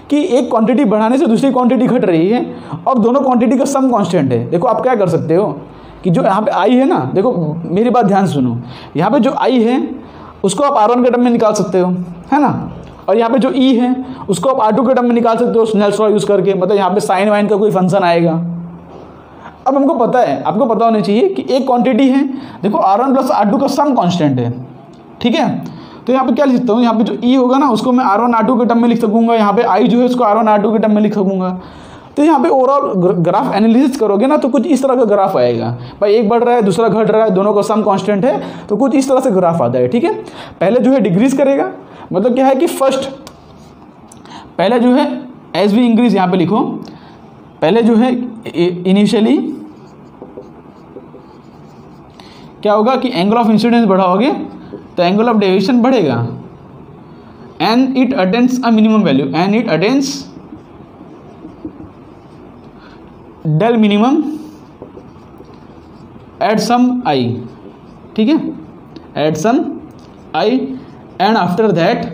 कि एक क्वांटिटी बढ़ाने से दूसरी क्वांटिटी घट रही है और दोनों क्वांटिटी का सम कांस्टेंट है। देखो आप क्या कर सकते हो कि जो यहाँ पे I है ना, देखो मेरी बात ध्यान से सुनो, यहाँ पे जो I है उसको आप R1 के टर्म में निकाल सकते हो, है ना, और यहाँ पे जो E है उसको आप R2 के टर्म में निकाल सकते हो स्नेल्स लॉ यूज़ करके। मतलब यहाँ पे साइन वाइन का कोई फंक्शन आएगा। अब हमको पता है, आपको पता होना चाहिए कि एक क्वांटिटी है, देखो R1 प्लस R2 का सम कांस्टेंट है। ठीक है, तो यहाँ पे क्या लिख सकता हूँ, यहाँ पे जो E होगा ना उसको मैं R1 R2 के टर्म में लिख सकूँगा, यहाँ पे I जो है उसको R1 R2 के टर्म में लिख सकूँगा। तो यहाँ पे ओवरऑल ग्राफ एनालिसिस करोगे ना तो कुछ इस तरह का ग्राफ आएगा भाई, एक बढ़ रहा है दूसरा घट रहा है, दोनों का सम कांस्टेंट है, तो कुछ इस तरह से ग्राफ आता है। ठीक है, पहले जो है डिक्रीज करेगा, मतलब क्या है कि फर्स्ट पहले जो है एज वी इंक्रीज, यहाँ पे लिखो पहले जो है इनिशियली क्या होगा कि एंगल ऑफ इंसिडेंस बढ़ाओगे तो एंगल ऑफ डेविएशन बढ़ेगा, and it attains a minimum value, and it attains del minimum at some i. ठीक है, at some i, and after that,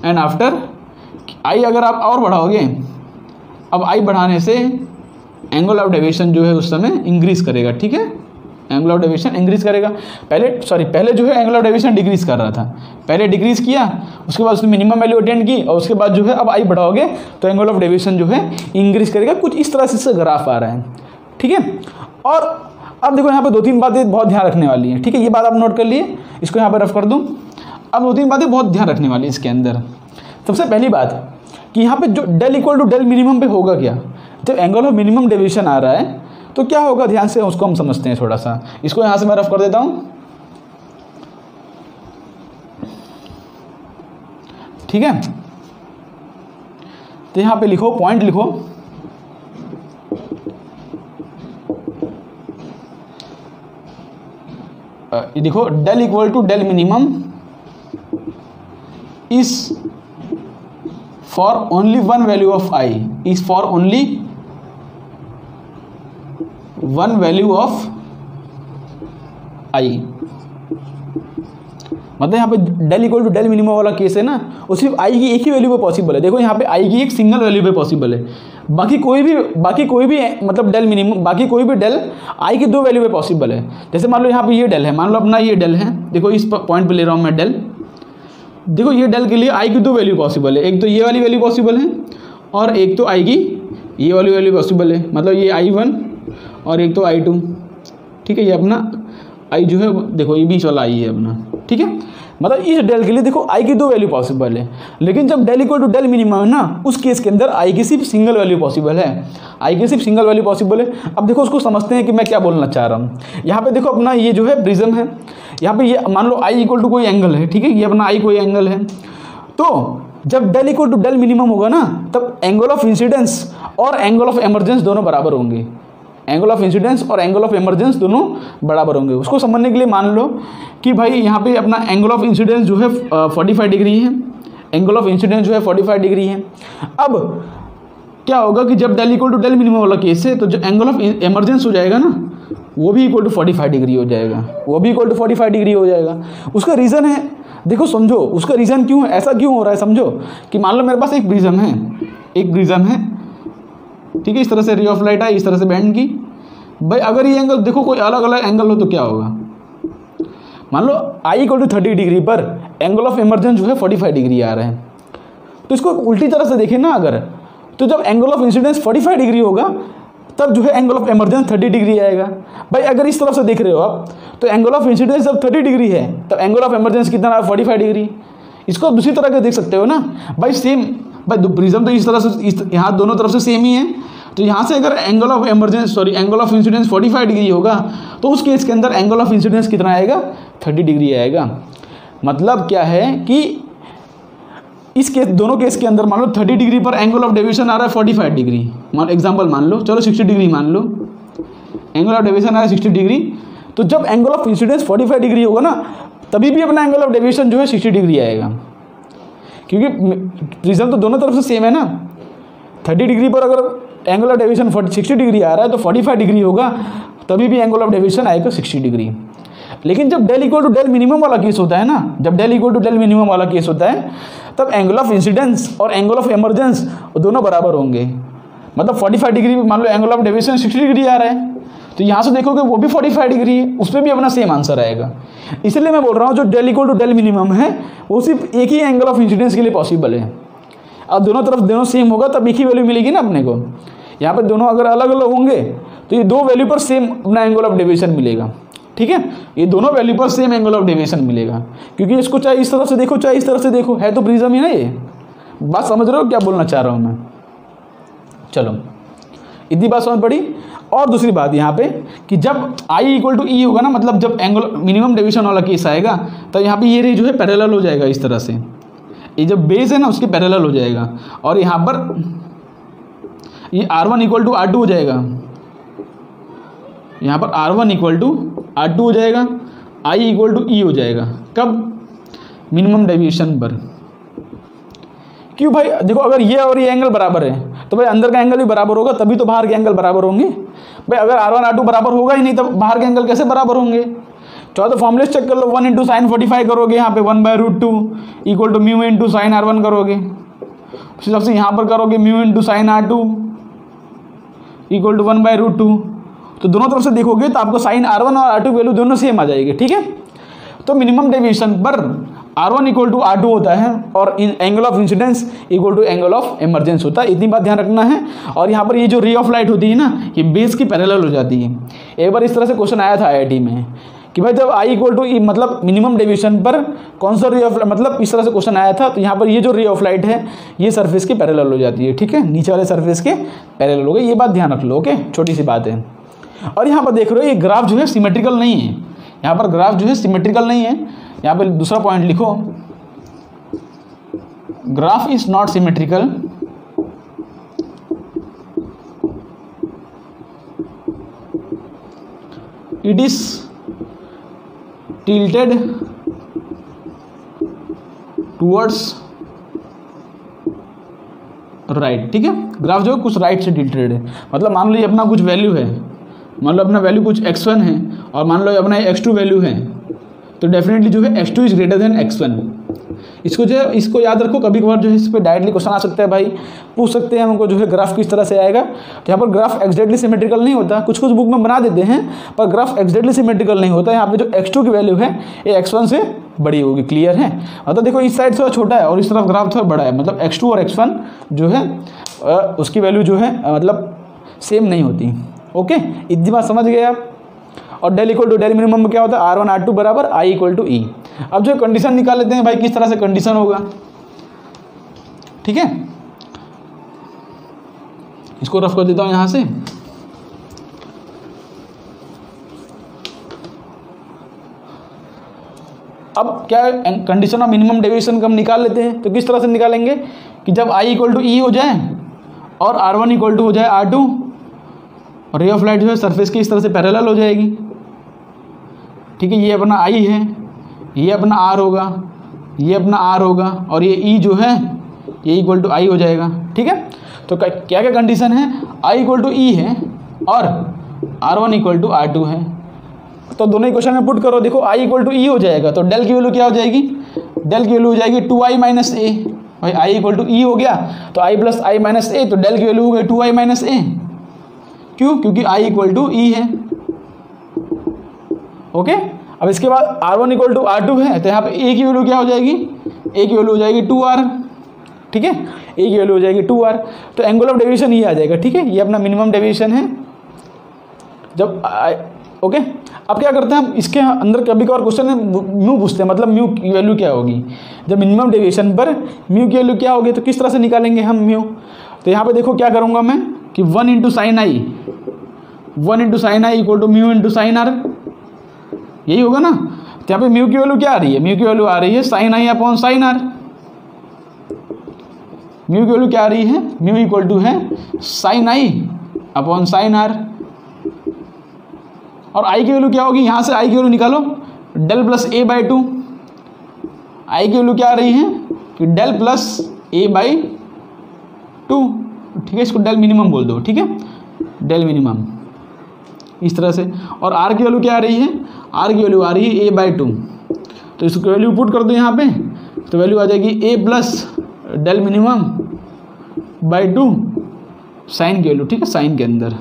and after i अगर आप और बढ़ाओगे, अब आई बढ़ाने से एंगल ऑफ डेविएशन जो है उस समय इंक्रीज करेगा। ठीक है, एंगल ऑफ डेविएशन इंक्रीज करेगा। पहले जो है एंगल ऑफ डेविएशन डिक्रीज कर रहा था, पहले डिक्रीज किया, उसके बाद उसने मिनिमम वैल्यू अटेंड की, और उसके बाद जो है अब आई बढ़ाओगे तो एंगल ऑफ डेविएशन जो है इंक्रीज करेगा। कुछ इस तरह से इससे ग्राफ आ रहा है। ठीक है, और अब देखो यहाँ पे 2-3 बातें बहुत ध्यान रखने वाली हैं। ठीक है, ये बात आप नोट कर लिए, इसको यहाँ पर रफ कर दूँ। अब 2-3 बातें बहुत ध्यान रखने वाली है इसके अंदर। सबसे पहली बात कि यहाँ पे जो del equal to del minimum पे होगा क्या, जब एंगल ऑफ मिनिमम डेविएशन आ रहा है तो क्या होगा, ध्यान से उसको हम समझते हैं थोड़ा सा। इसको यहाँ से मैं रफ कर देता हूँ। ठीक है, तो यहाँ पे लिखो, पॉइंट लिखो, ये देखो del equal to del minimum is for only one value of i, is for only one value of i. मतलब यहाँ पे del equal to del minimum वाला केस है ना, वो सिर्फ आई की एक ही वैल्यू पे पॉसिबल है। देखो यहाँ पे आई की एक सिंगल वैल्यू पे पॉसिबल है, बाकी कोई भी मतलब डेल मिनिमम, बाकी कोई भी डेल आई की 2 वैल्यू पे पॉसिबल है। जैसे मान लो यहाँ पे ये डेल है, मान लो अपना ये डेल है, देखो इस पॉइंट पे ले रहा हूँ मैं डेल, देखो ये डेल के लिए आई की 2 वैल्यू पॉसिबल है, एक तो ये वाली वैल्यू पॉसिबल है और एक तो आई की ये वाली वैल्यू पॉसिबल है, मतलब ये I1 और एक तो I2। ठीक है, ये अपना आई जो है देखो ये बीच वाला आई है अपना। ठीक है, मतलब इस डेल के लिए देखो आई की 2 वैल्यू पॉसिबल है, लेकिन जब del equal to del minimum है ना, उस केस के अंदर आई की सिर्फ सिंगल वैल्यू पॉसिबल है, आई की सिर्फ सिंगल वैल्यू पॉसिबल है। अब देखो उसको समझते हैं कि मैं क्या बोलना चाह रहा हूँ। यहाँ पे देखो अपना ये जो है प्रिज्म है, यहाँ पे ये मान लो आई इक्वल टू कोई एंगल है। ठीक है, ये अपना आई कोई एंगल है, तो जब del equal to del minimum होगा ना, तब एंगल ऑफ इंसिडेंस और एंगल ऑफ एमरजेंस दोनों बराबर होंगे, एंगल ऑफ इंसिडेंस और एंगल ऑफ एमरजेंस दोनों बराबर होंगे। उसको समझने के लिए मान लो कि भाई यहाँ पे अपना एंगल ऑफ इंसिडेंस जो है 45 डिग्री है, एंगल ऑफ इंसिडेंस जो है 45 डिग्री है। अब क्या होगा कि जब del equal to del minimum वाला केस है, तो जो एंगल ऑफ एमरजेंस हो जाएगा ना, वो भी इक्वल टू 45 डिग्री हो जाएगा, वो भी इक्वल टू 45 डिग्री हो जाएगा। उसका रीज़न है, देखो समझो उसका रीज़न क्यों, ऐसा क्यों हो रहा है समझो। कि मान लो मेरे पास एक प्रिज्म है, ठीक है, इस तरह से रे ऑफ लाइट है, इस तरह से बैंड की। भाई अगर ये एंगल देखो कोई अलग अलग एंगल हो तो क्या होगा, मान लो आई इक्वल टू 30 डिग्री पर एंगल ऑफ एमरजेंस जो है 45 डिग्री आ रहा है, तो इसको उल्टी तरह से देखें ना अगर, तो जब एंगल ऑफ इंसिडेंस 45 डिग्री होगा तब जो है एंगल ऑफ एमरजेंस 30 डिग्री आएगा। भाई अगर इस तरफ से देख रहे हो आप, तो एंगल ऑफ इंसिडेंस जब 30 डिग्री है तब एंगल ऑफ एमरजेंस कितना है, 45 डिग्री। इसको दूसरी तरह का देख सकते हो ना भाई, सेम भाई प्रिज्म तो इस तरह से यहाँ दोनों तरफ से सेम ही है, तो यहाँ से अगर angle of emergence angle of incidence 45 degree होगा, तो उस केस के अंदर एंगल ऑफ इंसिडेंस कितना आएगा, 30 डिग्री आएगा। मतलब क्या है कि इस केस दोनों केस के अंदर मान लो 30 डिग्री पर एंगल ऑफ डेविएशन आ रहा है 45 डिग्री, एग्जाम्पल मान लो, चलो 60 डिग्री मान लो, एंगल ऑफ डेविएशन आ रहा है 60 डिग्री। तो जब एंगल ऑफ इंसिडेंस 45 डिग्री होगा ना, तभी भी अपना एंगल ऑफ डेविएशन जो है 60 डिग्री आएगा, क्योंकि प्रिज्म तो दोनों तरफ से सेम है ना। 30 डिग्री पर अगर एंगल ऑफ डेविएशन 60 डिग्री आ रहा है तो 45 डिग्री होगा, तभी भी एंगल ऑफ डेविएशन आएगा 60 डिग्री। लेकिन जब del equal to del minimum वाला केस होता है ना, जब del equal to del minimum वाला केस होता है, तब एंगल ऑफ इंसिडेंस और एंगल ऑफ एमरजेंस दोनों बराबर होंगे। मतलब 45 डिग्री मान लो एंगल ऑफ डेविएशन 60 डिग्री आ रहा है, तो यहाँ से देखोगे वो भी 45 डिग्री है, उस पर भी अपना सेम आंसर आएगा। इसलिए मैं बोल रहा हूँ जो del equal to del minimum है वो सिर्फ एक ही एंगल ऑफ इंसिडेंस के लिए पॉसिबल है। अब दोनों तरफ दोनों सेम होगा तब एक ही वैल्यू मिलेगी ना अपने को। यहाँ पर दोनों अगर अलग अलग होंगे तो ये 2 वैल्यू पर सेम अपना एंगल ऑफ डेविएशन मिलेगा। ठीक है, ये दोनों वैल्यू पर सेम एंगल ऑफ डेविएशन मिलेगा, क्योंकि इसको चाहे इस तरफ से देखो चाहे इस तरफ से देखो, है तो प्रिज्म ही ना। ये बात समझ रहे हो क्या बोलना चाह रहा हूँ मैं? चलो इतनी बात समझ पड़ी। और दूसरी बात यहाँ पे कि जब आई इक्वल टू ई होगा ना, मतलब जब एंगल मिनिमम डेविएशन वाला केस आएगा तो यहाँ पे ये रे जो है पैरेलल हो जाएगा इस तरह से, ये जब बेस है ना उसके पैरेलल हो जाएगा, और यहाँ पर ये R1 इक्वल टू R2 हो जाएगा, यहाँ पर R1 इक्वल टू R2 हो जाएगा, I इक्वल टू ई हो जाएगा। कब? मिनिमम डेविएशन पर। क्यों भाई? देखो अगर ये और ये एंगल बराबर है तो भाई अंदर का एंगल भी बराबर होगा, तभी तो बाहर के एंगल बराबर होंगे। भाई अगर R1 R2 बराबर होगा ही नहीं तब बाहर के एंगल कैसे बराबर होंगे? चाहो तो फॉर्मूले चेक कर लो, 1 इंटू साइन 45 करोगे, यहाँ पे 1/√2 equal to mu into sine R1 करोगे, उस हिसाब से यहाँ पर करोगे mu into sine R2 equal to 1/√2। तो दोनों तरफ से देखोगे तो आपको साइन R1 और R2 वैल्यू दोनों सेम आ जाएगी, ठीक है। तो मिनिमम डेविएशन पर R1 इक्वल टू R2 होता है और angle of incidence equal to angle of emergence होता है, इतनी बात ध्यान रखना है। और यहाँ पर ये जो रे ऑफ लाइट होती है ना, ये बेस की पैरेलल हो जाती है। एक बार इस तरह से क्वेश्चन आया था IIT में कि भाई जब I इक्वल टू ई मतलब मिनिमम डेविएशन पर कौन सा रे ऑफ, मतलब इस तरह से क्वेश्चन आया था। तो यहाँ पर ये जो रे ऑफ लाइट है ये सरफेस के पैरेलल हो जाती है, ठीक है, नीचे वाले सरफेस के पैरेलल हो गए, ये बात ध्यान रख लो, ओके, छोटी सी बात है। और यहाँ पर देख रहे हो ये ग्राफ जो है सिमेट्रिकल नहीं है, यहाँ पर ग्राफ जो है सिमेट्रिकल नहीं है। यहाँ पर दूसरा पॉइंट लिखो, graph is not symmetrical it is tilted towards right, ठीक है। ग्राफ जो है कुछ राइट से टिल्टेड है, मतलब मान लो ये अपना कुछ वैल्यू है, मान लो अपना वैल्यू कुछ x1 है और मान लो ये अपना x2 वैल्यू है, तो डेफिनेटली जो है x2 is greater than x1। इसको जो है इसको याद रखो, कभी कभार जो है इस पर डायरेक्टली क्वेश्चन आ सकता है, भाई पूछ सकते हैं हमको जो है ग्राफ किस तरह से आएगा। तो यहाँ पर ग्राफ एक्जेक्टली सिमेट्रिकल नहीं होता, कुछ कुछ बुक में बना देते हैं पर ग्राफ एक्जेक्टली सिमेट्रिकल नहीं होता। यहाँ पे जो x2 की वैल्यू है ये x1 से बड़ी होगी, क्लियर है। मतलब देखो इस साइड थोड़ा छोटा है और इस तरफ ग्राफ थोड़ा बड़ा है, मतलब x2 और x1 जो है उसकी वैल्यू जो है मतलब सेम नहीं होती, ओके, इतनी बात समझ गए आप। और del equal to del minimum में क्या होता है? R1 R2 बराबर I इक्वल टू ई। अब जो कंडीशन निकाल लेते हैं भाई, किस तरह से कंडीशन होगा, ठीक है। इसको रफ कर देता हूं यहां से। अब क्या कंडीशन ऑफ मिनिमम डेविएशन का हम निकाल लेते हैं, तो किस तरह से निकालेंगे कि जब I इक्वल टू ई हो जाए और R1 इक्वल टू हो जाए R2, और रे ऑफ लाइट जो है सरफेस की इस तरह से पैरेलल हो जाएगी, ठीक है। ये अपना I है, ये अपना R होगा, ये अपना R होगा, और ये E जो है ये इक्वल टू I हो जाएगा, ठीक है। तो क्या क्या कंडीशन है? I इक्वल टू E है और R1 इक्वल टू R2 है। तो दोनों इक्वेशन में पुट करो, देखो I इक्वल टू E हो जाएगा तो डेल की वैल्यू क्या हो जाएगी? डेल की वैल्यू हो जाएगी 2I माइनस ए। भाई I इक्वल टू E हो गया तो I प्लस I माइनस ए, तो डेल की वैल्यू हो गई 2I माइनस ए। क्यों? क्योंकि I इक्वल टू E है, ओके। अब इसके बाद R1 इक्वल टू R2 है तो यहाँ पे A की वैल्यू क्या हो जाएगी? A की वैल्यू हो जाएगी 2R, ठीक है, A की वैल्यू हो जाएगी 2R। तो एंगल ऑफ डेविएशन ये आ जाएगा, ठीक है, ये अपना मिनिमम डेविएशन है जब ओके। अब क्या करते हैं हम, इसके अंदर कभी कभार क्वेश्चन में म्यू पूछते हैं, मतलब म्यू की वैल्यू क्या होगी जब मिनिमम डेविएशन पर म्यू की वैल्यू क्या होगी, तो किस तरह से निकालेंगे हम म्यू। तो यहाँ पे देखो क्या करूँगा मैं कि 1 into sine I, 1 into sine I equal to mu into sine R, यही होगा ना। तो यहाँ पे म्यू की वैल्यू क्या आ रही है? म्यू की वैल्यू आ रही है sine I upon sine R. Mu की वैल्यू क्या आ रही है? म्यू इक्वल टू है sine I upon sine R. और आई की वैल्यू क्या होगी? यहाँ से आई की वैल्यू निकालो, डेल प्लस ए बाई 2। आई की वैल्यू क्या आ रही है कि डेल प्लस ए बाई 2, ठीक है, इसको डेल मिनिमम बोल दो, ठीक है, डेल मिनिमम इस तरह से। और आर की वैल्यू क्या आ रही है? आर की वैल्यू आ रही है ए बाई 2, तो इसको वैल्यू पुट कर दो यहाँ पे, तो वैल्यू आ जाएगी A plus del minimum by 2 sine की वैल्यू, ठीक है, साइन के अंदर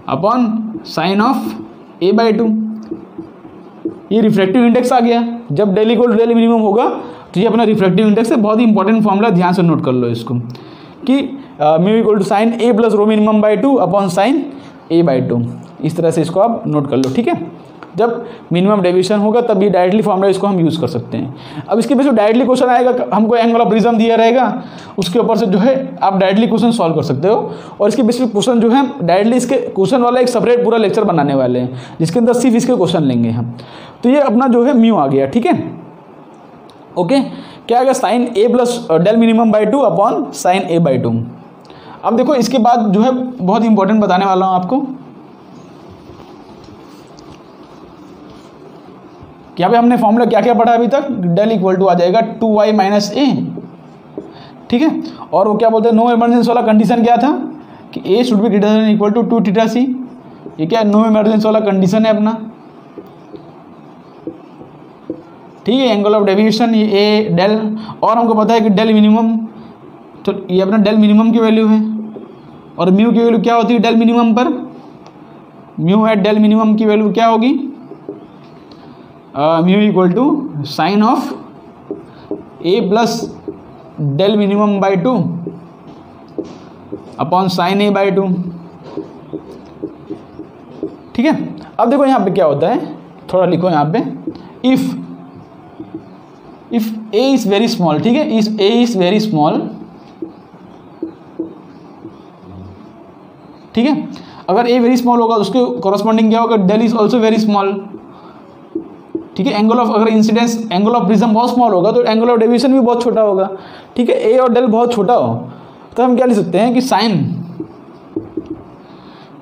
upon sine of A by 2। ये रिफ्रैक्टिव इंडेक्स आ गया। जब del equal to del minimum होगा तो ये अपना रिफ्रैक्टिव इंडेक्स है, बहुत ही इंपॉर्टेंट फॉर्मूला, ध्यान से नोट कर लो इसको कि mu equal to sine A plus rho minimum by 2 upon sine A by 2। इस तरह से इसको आप नोट कर लो, ठीक है। जब मिनिमम डेविएशन होगा तब ये डायरेक्टली फॉर्मूला इसको हम यूज़ कर सकते हैं। अब इसके बेस डायरेक्टली क्वेश्चन आएगा, हमको एंगल ऑफ प्रिज्म दिया रहेगा, उसके ऊपर से जो है आप डायरेक्टली क्वेश्चन सॉल्व कर सकते हो। और इसके बेस पे क्वेश्चन जो है डायरेक्टली इसके क्वेश्चन वाला एक सेपरेट पूरा लेक्चर बनाने वाले हैं, जिसके अंदर सिर्फ इसके क्वेश्चन लेंगे हम। तो ये अपना जो है म्यू आ गया, ठीक है। ओके, क्या आ गया, sine A plus del minimum by 2 upon sine A by 2। अब देखो इसके बाद जो है बहुत इंपॉर्टेंट बताने वाला हूँ आपको। यहाँ पे हमने फॉर्मूला क्या क्या पढ़ा अभी तक, डेल इक्वल टू आ जाएगा 2y माइनस ए, ठीक है। और वो क्या बोलते हैं, नो इमरजेंसी वाला कंडीशन क्या था कि A should be greater than equal to 2 theta सी। ये क्या नो इमरजेंसी वाला कंडीशन है अपना, ठीक है। एंगल ऑफ डेविएशन ये ए डेल, और हमको पता है कि डेल मिनिमम, तो ये अपना डेल मिनिमम की वैल्यू है। और म्यू की वैल्यू क्या होती है डेल मिनिमम पर, म्यू एट डेल मिनिमम की वैल्यू क्या होगी, mu equal to sine of A plus del minimum by 2 upon sine A by 2, ठीक है। अब देखो यहाँ पे क्या होता है, थोड़ा लिखो यहाँ पे, if A is very small, ठीक है, if A is very small, ठीक है। अगर ए वेरी स्मॉल होगा तो उसके कॉरस्पॉन्डिंग क्या होगा, del is also very small, ठीक है। एंगल ऑफ, अगर इंसिडेंस एंगल ऑफ प्रिज्म बहुत स्मॉल होगा तो एंगल ऑफ डेविएशन भी बहुत छोटा होगा, ठीक है। ए और डेल बहुत छोटा हो तो हम क्या लिख सकते हैं कि साइन,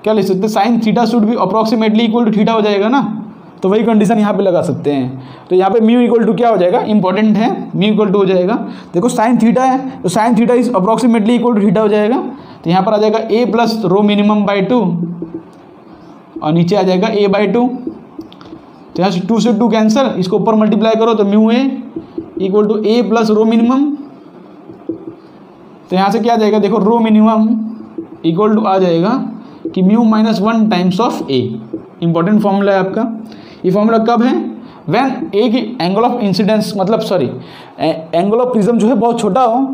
क्या लिख सकते हैं, sine theta should be approximately equal to theta हो जाएगा ना। तो वही कंडीशन यहाँ पे लगा सकते हैं। तो यहाँ पे म्यू इक्वल टू क्या हो जाएगा, इंपॉर्टेंट है, म्यू इक्वल टू हो जाएगा, देखो साइन थीटा है तो sine theta is approximately equal to theta हो जाएगा। तो यहाँ पर आ जाएगा A plus rho minimum by 2 और नीचे आ जाएगा ए बाई 2। तो यहाँ से 2 से 2 कैंसिल, इसको ऊपर मल्टीप्लाई करो तो mu A equal to A plus rho minimum. तो यहाँ से क्या आ जाएगा, देखो रो मिनिमम इक्वल टू आ जाएगा कि mu minus 1 times of A. Important formula है आपका। ये फॉर्मूला कब है, व्हेन ए की एंगल ऑफ इंसिडेंस, मतलब सॉरी एंगल ऑफ प्रिज्म जो है बहुत छोटा हो,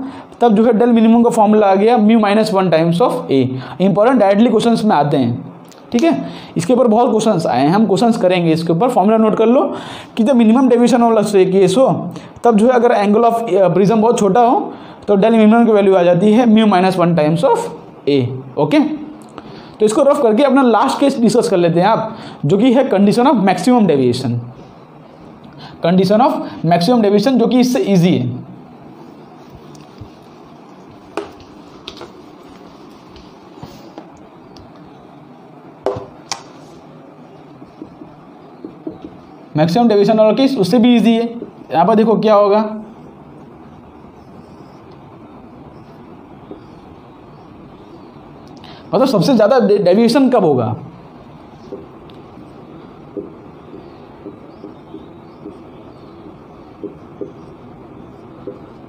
तब जो है डेल मिनिमम का फॉर्मूला आ गया mu minus 1 times of A. Important directly questions में आते हैं, ठीक है। इसके ऊपर बहुत क्वेश्चंस आए हैं, हम क्वेश्चंस करेंगे इसके ऊपर। फॉर्मूला नोट कर लो कि जब मिनिमम डेविएशन वाला केस हो तब जो है अगर एंगल ऑफ प्रिज्म बहुत छोटा हो तो डेल मिनिमम की वैल्यू आ जाती है mu minus 1 times of A. Okay, तो इसको रफ करके अपना लास्ट केस डिस्कस कर लेते हैं आप, जो कि है condition of maximum deviation. Condition of maximum deviation जो कि इससे इजी है। मैक्सिमम डेविएशन वाला केस उससे भी इजी है। यहाँ पर देखो क्या होगा, मतलब सबसे ज़्यादा डेविएशन कब होगा,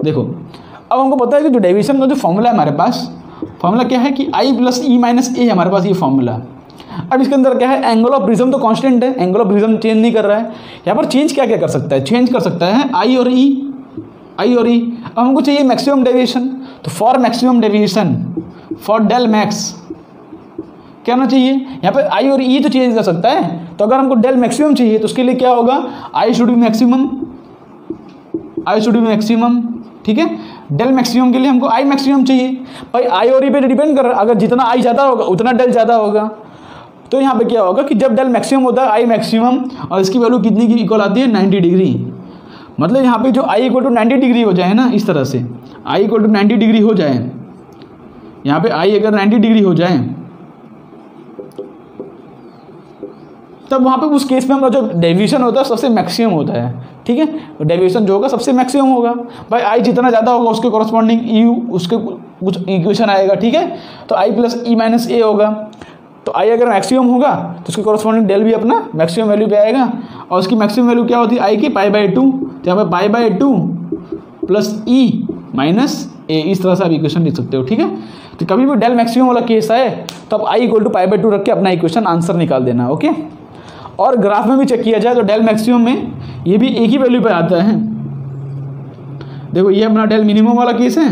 देखो अब हमको पता है कि जो डेविएशन का जो फॉर्मूला है हमारे पास, फॉर्मूला क्या है कि आई प्लस ई माइनस ए हमारे पास ये फॉर्मूला। अब इसके अंदर क्या है, एंगल ऑफ प्रिज्म तो कांस्टेंट है, एंगल ऑफ प्रिज्म चेंज नहीं कर रहा है। यहाँ पर चेंज क्या क्या कर सकता है, चेंज कर सकता है आई और ई, आई और ई। अब हमको चाहिए मैक्सिमम डेविएशन, तो for maximum deviation for del max क्या होना चाहिए, यहाँ पे आई और ई तो चेंज कर सकता है। तो अगर हमको डेल मैक्सिमम चाहिए तो उसके लिए क्या होगा, I should be maximum, I should be maximum, ठीक है। डेल मैक्सिमम के लिए हमको आई मैक्सिमम चाहिए, भाई आई और ई पे डिपेंड कर रहा है, अगर जितना आई ज़्यादा होगा उतना डेल ज़्यादा होगा। तो यहाँ पे क्या होगा कि जब डेल मैक्सिमम होता है आई मैक्सिमम, और इसकी वैल्यू कितनी की इक्वल आती है 90 डिग्री। मतलब यहाँ पे जो आई इक्वल टू 90 डिग्री हो जाए ना, इस तरह से आई इक्वल टू 90 डिग्री हो जाए, यहाँ पे आई अगर 90 डिग्री हो जाए तब वहाँ पे उस केस में हमारा जो डेविएशन होता है सबसे मैक्सिमम होता है, ठीक है। तो डेविएशन जो होगा सबसे मैक्सिमम होगा, भाई आई जितना ज़्यादा होगा उसके कॉरस्पॉन्डिंग यू उसके कुछ इक्वेशन आएगा, ठीक है। तो आई प्लस ई माइनस ए होगा, तो आई अगर मैक्सिमम होगा तो उसके कॉरस्पॉन्डिंग डेल भी अपना मैक्सिमम वैल्यू पे आएगा। और उसकी मैक्सिमम वैल्यू क्या होती है आई की पाई बाई 2, तो यहाँ पर pi by 2 plus e minus A, इस तरह से आप इक्वेशन लिख सकते हो, ठीक है। तो कभी भी डेल मैक्सिमम वाला केस आए तो आप आई इक्वल टू पाई बाई 2 रख के अपना इक्वेशन आंसर निकाल देना, ओके। और ग्राफ में भी चेक किया जाए तो डेल मैक्सिमम में ये भी एक ही वैल्यू पे आता है। देखो ये अपना डेल मिनिमम वाला केस है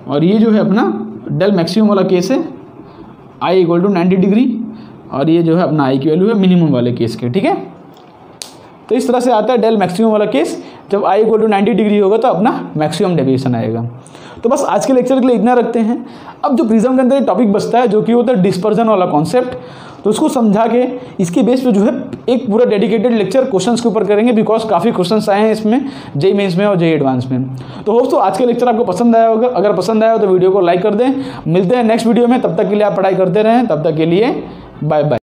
और ये जो है अपना डेल मैक्सिमम वाला केस है, आई इक्वल टू 90 डिग्री और ये जो है अपना आई की वैल्यू है मिनिमम वाले केस के, ठीक है। तो इस तरह से आता है डेल मैक्सिमम वाला केस, जब आई इक्वल टू 90 डिग्री होगा तो अपना मैक्सिमम डेविएशन आएगा। तो बस आज के लेक्चर के लिए इतना रखते हैं। अब जो प्रिज्म के अंदर एक टॉपिक बचता है जो कि होता है डिस्पर्जन वाला कॉन्सेप्ट, तो उसको समझा के इसके बेस पे जो है एक पूरा डेडिकेटेड लेक्चर क्वेश्चंस के ऊपर करेंगे, बिकॉज काफ़ी क्वेश्चंस आए हैं इसमें जेईई मेंस में और जेईई एडवांस में। तो होप तो आज के लेक्चर आपको पसंद आया होगा। अगर पसंद आया हो तो वीडियो को लाइक कर दें। मिलते हैं नेक्स्ट वीडियो में, तब तक के लिए आप पढ़ाई करते रहें। तब तक के लिए बाय बाय।